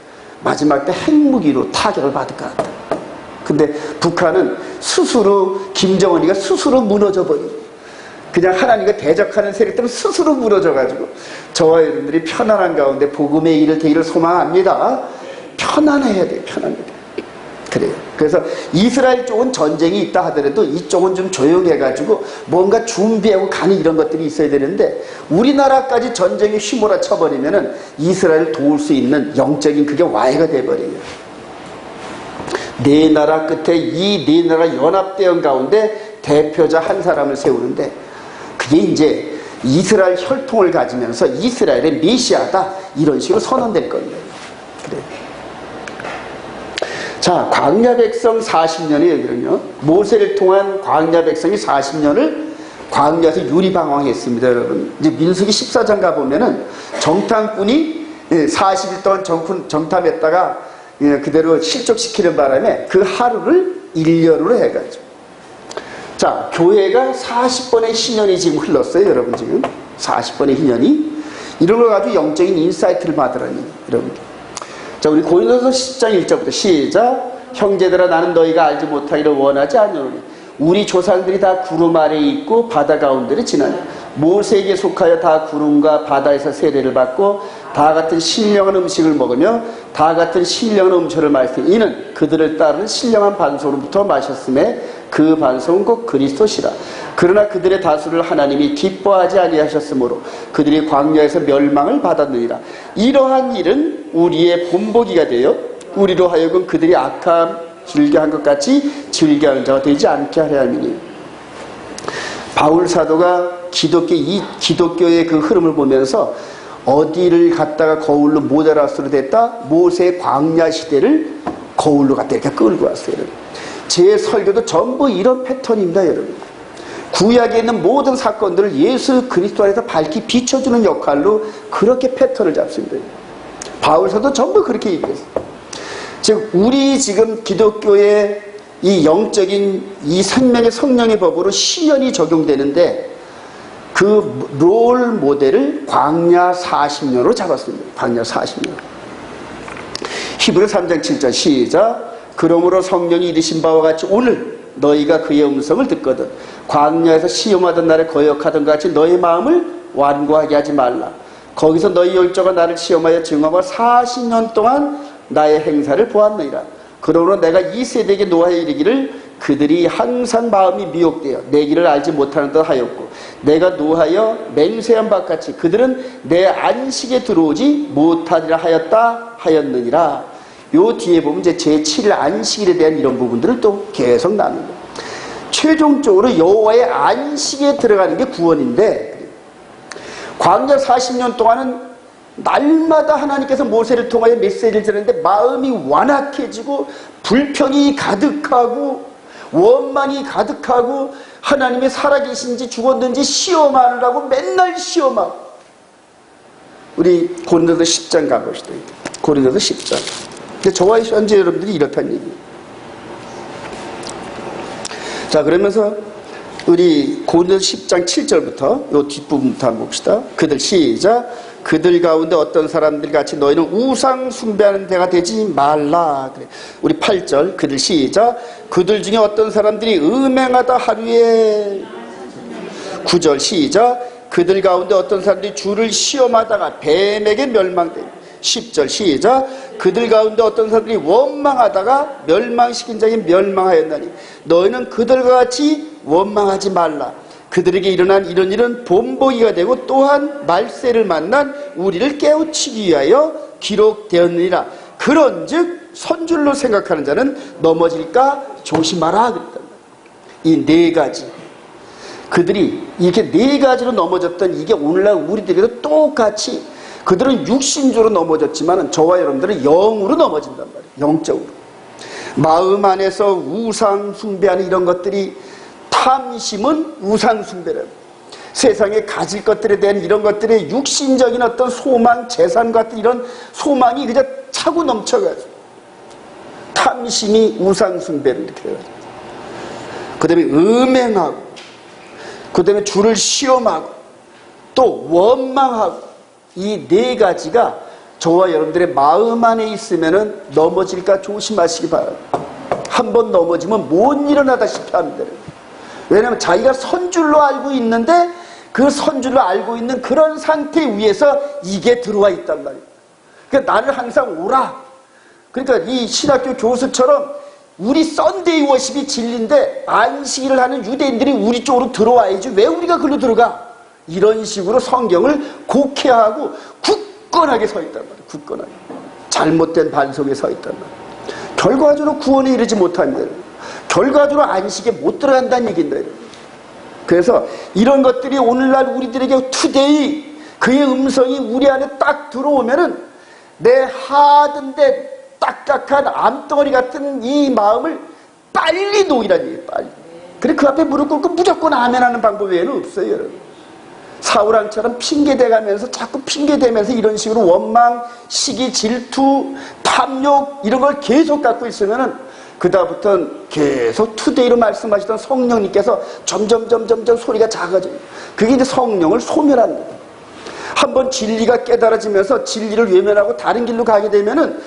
마지막 때 핵무기로 타격을 받을 것 같아요. 근데 북한은 스스로, 김정은이가 스스로 무너져버리고 그냥 하나님과 대적하는 세력들은 스스로 무너져가지고 저와 여러분들이 편안한 가운데 복음의 일을 되기를 소망합니다. 편안해야 돼요. 편안해야 돼요. 그래요. 그래서 이스라엘 쪽은 전쟁이 있다 하더라도 이쪽은 좀 조용해가지고 뭔가 준비하고 가는 이런 것들이 있어야 되는데 우리나라까지 전쟁에 휘몰아 쳐버리면은 이스라엘을 도울 수 있는 영적인 그게 와해가 돼버려요. 네 나라 끝에 이 네 나라가 연합대응 가운데 대표자 한 사람을 세우는데 그게 이제 이스라엘 혈통을 가지면서 이스라엘의 메시아다, 이런 식으로 선언될 겁니다. 그래요. 자, 광야 백성 40년이에요, 그럼요. 모세를 통한 광야 백성이 40년을 광야에서 유리방황했습니다, 여러분. 이제 민수기 14장 가보면은 정탐꾼이 40일 동안 정탐했다가 그대로 실족시키는 바람에 그 하루를 1년으로 해가지고. 자, 교회가 40번의 희년이 지금 흘렀어요, 여러분. 지금 40번의 희년이. 이런 걸 가지고 영적인 인사이트를 받으라니, 여러분. 자, 우리 고린도서 10장 1절부터 시작. 형제들아, 나는 너희가 알지 못하기를 원하지 않노니 우리 조상들이 다 구름 아래에 있고 바다 가운데를 지나니 모세에게 속하여 다 구름과 바다에서 세례를 받고 다 같은 신령한 음식을 먹으며 다 같은 신령한 음료를 마시니 이는 그들을 따르는 신령한 반송으로부터 마셨음에 그 반송은 곧 그리스도시라. 그러나 그들의 다수를 하나님이 기뻐하지 아니하셨으므로 그들이 광야에서 멸망을 받았느니라. 이러한 일은 우리의 본보기가 되어 우리로 하여금 그들이 악함 즐겨한 것 같이 즐겨하는 자가 되지 않게 하려 함이니. 바울 사도가 기독교의 그 흐름을 보면서 어디를 갔다가 거울로 모데라스로 됐다, 모세의 광야 시대를 거울로 갖다 이렇게 끌고 왔어요. 제 설교도 전부 이런 패턴입니다, 여러분. 구약에 있는 모든 사건들을 예수 그리스도 안에서 밝히 비춰주는 역할로 그렇게 패턴을 잡습니다. 바울서도 전부 그렇게 얘기했어요. 즉, 우리 지금 기독교의 이 영적인 이 생명의 성령의 법으로 시연이 적용되는데 그 롤 모델을 광야 40년으로 잡았습니다. 광야 40년. 히브리 3장 7절 시작. 그러므로 성령이 이르신 바와 같이 오늘 너희가 그의 음성을 듣거든 광야에서 시험하던 날에 거역하던 같이 너희 마음을 완고하게 하지 말라. 거기서 너희 열조가 나를 시험하여 증험하고 40년 동안 나의 행사를 보았느니라. 그러므로 내가 이 세대에게 노하여 이르기를 그들이 항상 마음이 미혹되어 내 길을 알지 못하는 듯 하였고 내가 노하여 맹세한 바같이 그들은 내 안식에 들어오지 못하리라 하였느니라. 요 뒤에 보면 이제 제7일 안식일에 대한 이런 부분들을 또 계속 나누는 거예요. 최종적으로 여호와의 안식에 들어가는 게 구원인데, 광야 40년 동안은 날마다 하나님께서 모세를 통하여 메시지를 전했는데 마음이 완악해지고 불평이 가득하고 원망이 가득하고 하나님이 살아계신지 죽었는지 시험하느라고 맨날 시험하고. 우리 고린도서 10장 가봅시다. 고린도서 10장. 근데 저와 현재 여러분들이 이렇다는 얘기예요. 자, 그러면서 우리 고린도서 10장 7절부터 요 뒷부분부터 한번 봅시다. 그들 시작. 그들 가운데 어떤 사람들 같이 너희는 우상 숭배하는 데가 되지 말라. 그래. 우리 8절 그들 시작. 그들 중에 어떤 사람들이 음행하다 하루에. 9절 시작. 그들 가운데 어떤 사람들이 주를 시험하다가 뱀에게 멸망되. 10절 시작. 그들 가운데 어떤 사람들이 원망하다가 멸망시킨 자에게 멸망하였나니 너희는 그들과 같이 원망하지 말라. 그들에게 일어난 이런 일은 본보기가 되고 또한 말세를 만난 우리를 깨우치기 위하여 기록되었느니라. 그런즉 선줄로 생각하는 자는 넘어질까 조심하라 그랬단 말이에요. 이 네 가지, 그들이 이렇게 네 가지로 넘어졌던 이게 오늘날 우리들에게도 똑같이, 그들은 육신적으로 넘어졌지만 저와 여러분들은 영으로 넘어진단 말이에요. 영적으로. 마음 안에서 우상 숭배하는 이런 것들이, 탐심은 우상 숭배를, 세상에 가질 것들에 대한 이런 것들의 육신적인 어떤 소망, 재산 같은 이런 소망이 그냥 차고 넘쳐가지고 탐심이 우상 숭배를 이렇게 해가지고, 그 다음에 음행하고, 그 다음에 주를 시험하고, 또 원망하고, 이 네 가지가 저와 여러분들의 마음 안에 있으면은 넘어질까 조심하시기 바랍니다. 한번 넘어지면 못 일어나다시피 합니다. 왜냐하면 자기가 선줄로 알고 있는데 그 선줄로 알고 있는 그런 상태 위에서 이게 들어와 있단 말이에요. 그러니까 나를 항상 오라. 그러니까 이 신학교 교수처럼 우리 썬데이 워십이 진리인데 안식일을 하는 유대인들이 우리 쪽으로 들어와야지 왜 우리가 글로 들어가? 이런 식으로 성경을 곡해하고 굳건하게 서 있단 말이에요. 굳건하게. 잘못된 반석에 서 있단 말이에요. 결과적으로 구원에 이르지 못합니다. 결과적으로 안식에 못 들어간다는 얘기입니다. 그래서 이런 것들이 오늘날 우리들에게 투데이 그의 음성이 우리 안에 딱 들어오면은 내 하든데 딱딱한 암덩어리 같은 이 마음을 빨리 놓으라는 얘기예요. 빨리. 그래 그 앞에 무릎 꿇고 무조건 아멘 하는 방법 외에는 없어요. 여러분. 사울왕처럼 핑계대가면서 자꾸 핑계대면서 이런 식으로 원망, 시기, 질투, 탐욕 이런 걸 계속 갖고 있으면은 그다음부터는 계속 투데이로 말씀하시던 성령님께서 점점 소리가 작아져요. 그게 이제 성령을 소멸하는 거예요. 한번 진리가 깨달아지면서 진리를 외면하고 다른 길로 가게 되면은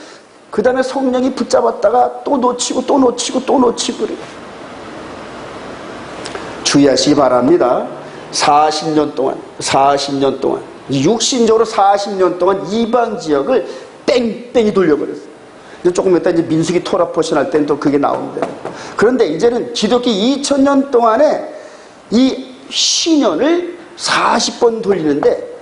그 다음에 성령이 붙잡았다가 또 놓치고 또 놓치고 또 놓치고 그래요. 주의하시기 바랍니다. 40년 동안 육신적으로 40년 동안 이방 지역을 뺑뺑이 돌려버렸어요. 조금 이따 이제 민수기 토라 포션 할 때는 또 그게 나오는데, 그런데 이제는 기독교 2000년 동안에 이 신년을 40번 돌리는데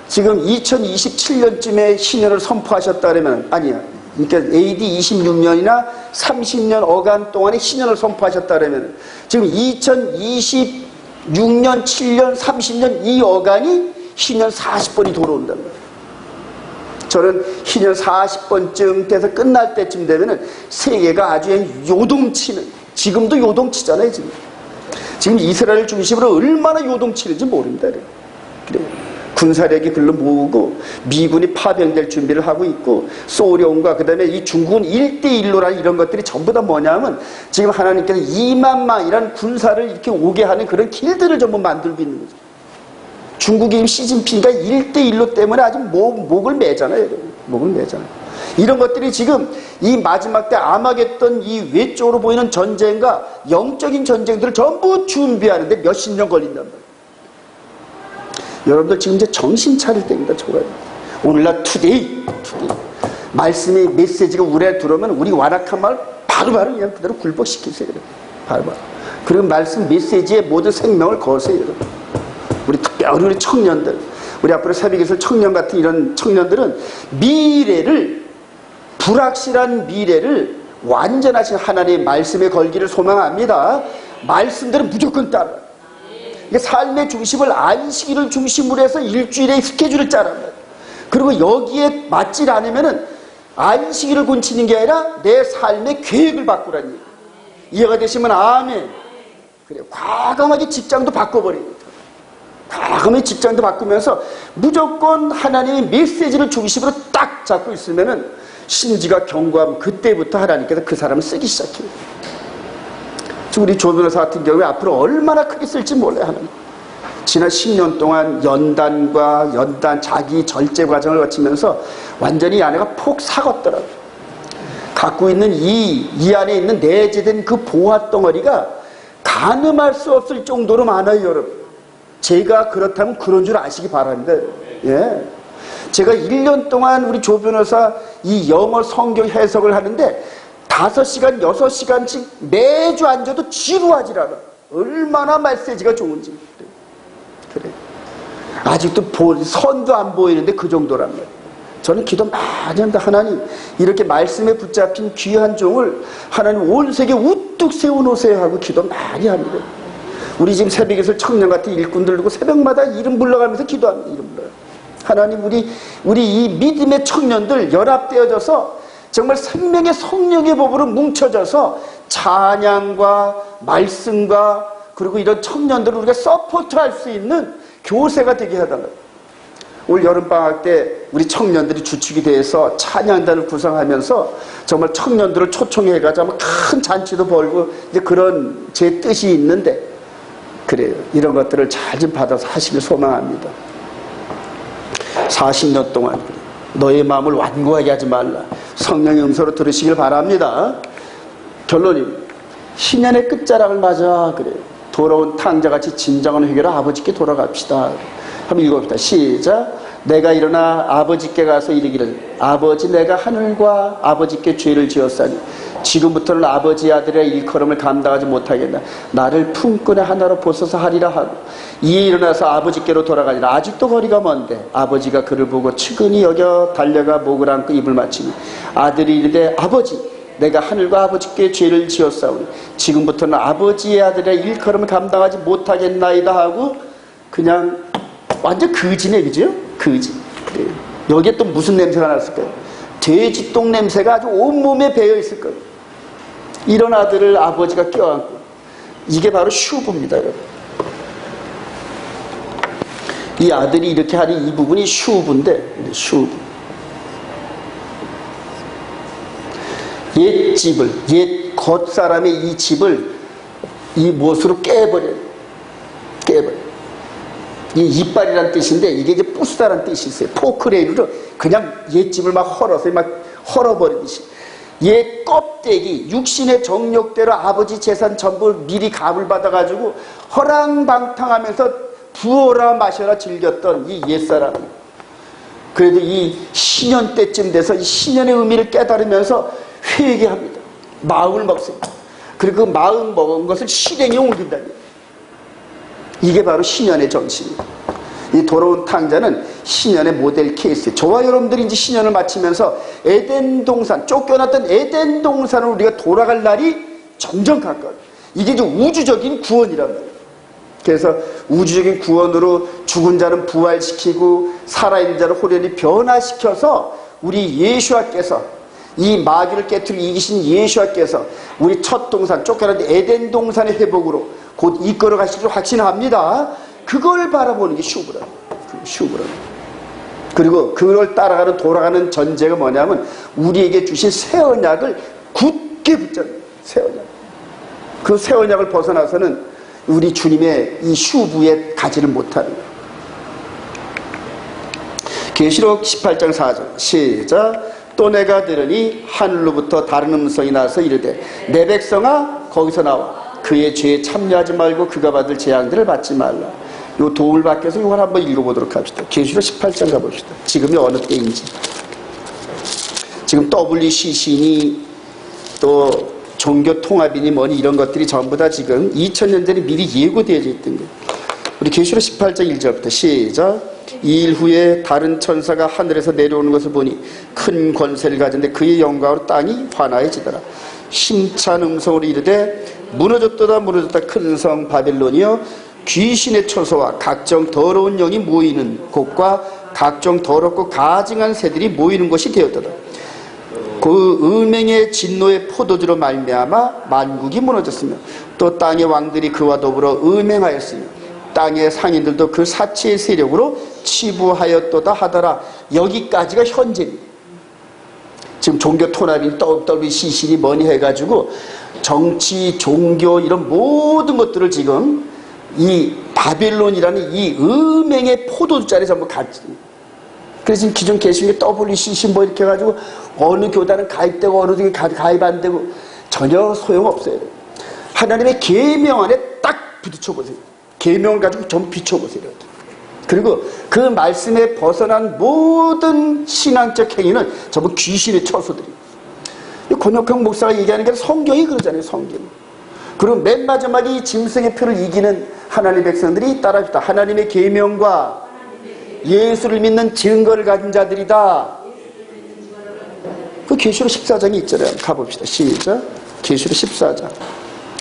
지금 2027년쯤에 신년을 선포하셨다 그러면 아니야. 그러니까 AD 26년이나 30년 어간 동안에 신년을 선포하셨다 그러면 지금 2026년, 7년, 30년 이 어간이 신년 40번이 돌아온단 말이에요. 저는 신년 40번쯤 돼서 끝날 때쯤 되면은 세계가 아주 요동치는, 지금도 요동치잖아요, 지금 이스라엘 중심으로 얼마나 요동치는지 모릅니다. 그래요. 군사력이 글로 모으고 미군이 파병될 준비를 하고 있고 소련과 그 다음에 이 중국은 1대1로라는 이런 것들이 전부 다 뭐냐면 지금 하나님께서 2만만이라는 군사를 이렇게 오게 하는 그런 길들을 전부 만들고 있는 거죠. 중국의 시진핑가 1대1로 때문에 아주 목을 매잖아요. 목을 매잖아요. 이런 것들이 지금 이 마지막 때 아마겟돈 이 외쪽으로 보이는 전쟁과 영적인 전쟁들을 전부 준비하는데 몇십 년 걸린단 말이에요. 여러분들 지금 이제 정신 차릴 때입니다. 오늘날 투데이. 말씀이 메시지가 우리 안에 들어오면 우리 완악한 마음을 바로바로 그냥 그대로 굴복시키세요. 바로바로. 그리고 말씀 메시지의 모든 생명을 거세요. 여러분. 우리 특별히 우리 청년들, 우리 앞으로 새벽에서 청년 같은 이런 청년들은 미래를, 불확실한 미래를 완전하신 하나님의 말씀에 걸기를 소망합니다. 말씀들은 무조건 따라. 삶의 중심을 안식일을 중심으로 해서 일주일의 스케줄을 짜란 말이에요. 그리고 여기에 맞질 않으면은 안식일을 곤치는 게 아니라 내 삶의 계획을 바꾸라는 얘기예요. 이해가 되시면 아멘. 그래, 과감하게 직장도 바꿔버립니다. 과감하게 직장도 바꾸면서 무조건 하나님의 메시지를 중심으로 딱 잡고 있으면은 심지가 견고하면 그때부터 하나님께서 그 사람을 쓰기 시작해요. 우리 조 변호사 같은 경우에 앞으로 얼마나 크게 쓸지 몰라요. 하나님. 지난 10년 동안 연단과 연단 자기 절제 과정을 거치면서 완전히 이 아내가 폭 사갔더라고요. 갖고 있는 이 안에 있는 내재된 그 보화덩어리가 가늠할 수 없을 정도로 많아요, 여러분. 제가 그렇다면 그런 줄 아시기 바랍니다. 예. 제가 1년 동안 우리 조 변호사 이 영어 성경 해석을 하는데 5시간, 6시간씩 매주 앉아도 지루하지 않아. 얼마나 메시지가 좋은지. 그래. 아직도 선도 안 보이는데 그 정도란 말이에요. 저는 기도 많이 합니다. 하나님, 이렇게 말씀에 붙잡힌 귀한 종을 하나님 온 세계에 우뚝 세워놓으세요 하고 기도 많이 합니다. 우리 지금 새벽에서 청년 같은 일꾼들 두고 새벽마다 이름 불러가면서 기도합니다. 이름 불러요. 하나님, 우리 이 믿음의 청년들 연합되어져서 정말 생명의 성령의 법으로 뭉쳐져서 찬양과 말씀과 그리고 이런 청년들을 우리가 서포트할 수 있는 교세가 되게 해달라고. 올 여름방학 때 우리 청년들이 주축이 돼서 찬양단을 구성하면서 정말 청년들을 초청해가지고 큰 잔치도 벌고 이제 그런 제 뜻이 있는데, 그래요. 이런 것들을 잘 좀 받아서 하시길 소망합니다. 40년 동안 너의 마음을 완고하게 하지 말라. 성령의 음소로 들으시길 바랍니다. 결론이 신년의 끝자락을 맞아. 그래요. 돌아온 탕자같이 진정한 회개로 아버지께 돌아갑시다. 한번 읽어봅시다. 시작. 내가 일어나 아버지께 가서 이르기를, 아버지, 내가 하늘과 아버지께 죄를 지었사니 지금부터는 아버지 아들의 일컬음을 감당하지 못하겠나. 나를 품꾼의 하나로 보소서 하리라 하고 이에 일어나서 아버지께로 돌아가니라. 아직도 거리가 먼데 아버지가 그를 보고 측은히 여겨 달려가 목을 안고 입을 맞추니 아들이 이르되, 아버지, 내가 하늘과 아버지께 죄를 지었사오니 지금부터는 아버지의 아들의 일컬음을 감당하지 못하겠나이다 하고 그냥 완전 거지네, 그죠? 거지. 그래요. 여기에 또 무슨 냄새가 났을까요? 돼지똥 냄새가 아주 온몸에 배어있을 거예요. 이런 아들을 아버지가 껴안고, 이게 바로 슈브입니다, 여러분. 이 아들이 이렇게 하는 이 부분이 슈브인데, 슈브. 옛 집을, 옛 겉사람의 이 집을 이 못으로 깨버려요. 깨버려요. 이 이빨이란 뜻인데 이게 이제 부수다라는 뜻이 있어요. 포크레인으로 그냥 옛집을 막 헐어서 막 헐어버리듯이. 옛 껍데기, 육신의 정욕대로 아버지 재산 전부 미리 값을 받아가지고 허랑방탕하면서 부어라 마셔라 즐겼던 이 옛사람. 그래도 이 신년 때쯤 돼서 이 신년의 의미를 깨달으면서 회개합니다. 마음을 먹습니다. 그리고 그 마음 먹은 것을 실행에 옮긴다는 거예요. 이게 바로 신년의 정신입니다. 이 돌아온 탕자는 신년의 모델 케이스. 저와 여러분들이 이제 신년을 마치면서 에덴 동산, 쫓겨났던 에덴 동산을 우리가 돌아갈 날이 점점 가까워요. 이게 이제 우주적인 구원이란 말이에요. 그래서 우주적인 구원으로 죽은 자는 부활시키고 살아있는 자를 호련히 변화시켜서 우리 예수와께서, 이 마귀를 깨트리고 이기신 예수와께서 우리 첫 동산, 쫓겨났던 에덴 동산의 회복으로 곧 이끌어 가실 줄 확신합니다. 그걸 바라보는 게 슈브라. 슈브라. 그리고 그걸 따라가는 돌아가는 전제가 뭐냐면 우리에게 주신 새 언약을 굳게 붙잡는 새 언약. 그 새 언약을 벗어나서는 우리 주님의 이 슈브에 가지를 못하는 거예요. 계시록 18장 4절 시작. 또 내가 들으니 하늘로부터 다른 음성이 나서 이르되, 내 백성아 거기서 나와 그의 죄에 참여하지 말고 그가 받을 재앙들을 받지 말라. 요 도움을 받기 위해서 이걸 한번 읽어보도록 합시다. 계시록 18장 가봅시다. 지금이 어느 때인지. 지금 WCC니 또 종교통합이니 뭐니 이런 것들이 전부 다 지금 2000년 전에 미리 예고되어져 있던 거예요. 우리 계시록 18장 1절부터 시작. 2일 후에 다른 천사가 하늘에서 내려오는 것을 보니 큰 권세를 가진데 그의 영광으로 땅이 환하여지더라. 힘찬 음성으로 이르되 무너졌도다 무너졌다 큰 성 바벨론이여 귀신의 처소와 각종 더러운 영이 모이는 곳과 각종 더럽고 가증한 새들이 모이는 곳이 되었도다. 그 음행의 진노의 포도주로 말미암아 만국이 무너졌으며 또 땅의 왕들이 그와 더불어 음행하였으며 땅의 상인들도 그 사치의 세력으로 치부하였도다 하더라. 여기까지가 현재입니다. 지금 종교 토납이 WCC니 뭐니 해가지고 정치, 종교 이런 모든 것들을 지금 이 바벨론이라는 이 음행의 포도주자리에 전부 같이. 그래서 지금 기존 계신 게 WCC 뭐 이렇게 해가지고 어느 교단은 가입되고 어느 교단은 가입 안 되고 전혀 소용없어요. 하나님의 계명 안에 딱 부딪혀보세요. 계명을 가지고 좀 비춰보세요. 그리고 그 말씀에 벗어난 모든 신앙적 행위는 전부 귀신의 처소들이에요. 권혁형 목사가 얘기하는 게 성경이 그러잖아요. 성경. 그리고 맨 마지막에 이 짐승의 표를 이기는 하나님의 백성들이 따라합시다. 하나님의 계명과 예수를 믿는 증거를 가진 자들이다. 그 계시록 14장이 있잖아요. 가봅시다. 시작. 계시록 14장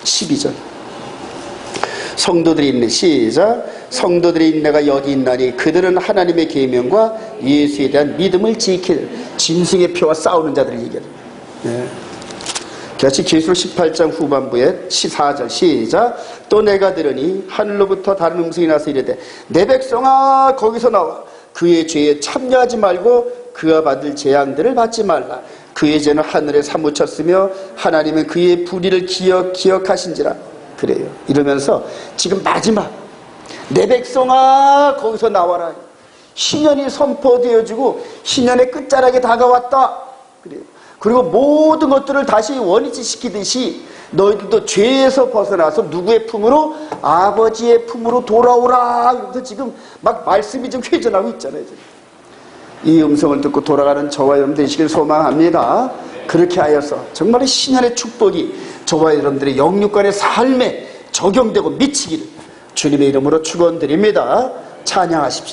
12절. 성도들이 있네. 시작. 성도들의 인내가 여기 있나니 그들은 하나님의 계명과 예수에 대한 믿음을 지킬 짐승의 표와 싸우는 자들을 얘기합니다. 네. 같이 계시록 18장 후반부에 14절 시작. 또 내가 들으니 하늘로부터 다른 음성이 나서 이르되 내 백성아 거기서 나와 그의 죄에 참여하지 말고 그가 받을 재앙들을 받지 말라. 그의 죄는 하늘에 사무쳤으며 하나님은 그의 불의를 기억하신지라. 그래요. 이러면서 지금 마지막 내 백성아 거기서 나와라. 신년이 선포되어지고 신년의 끝자락에 다가왔다. 그래요. 그리고 모든 것들을 다시 원위치시키듯이 너희들도 죄에서 벗어나서 누구의 품으로? 아버지의 품으로 돌아오라. 이러면서 지금 막 말씀이 좀 회전하고 있잖아요. 이 음성을 듣고 돌아가는 저와 여러분 되시길 소망합니다. 그렇게 하여서 정말 신년의 축복이 저와 여러분들의 영육간의 삶에 적용되고 미치기를 주님의 이름으로 축원드립니다. 찬양하십시오.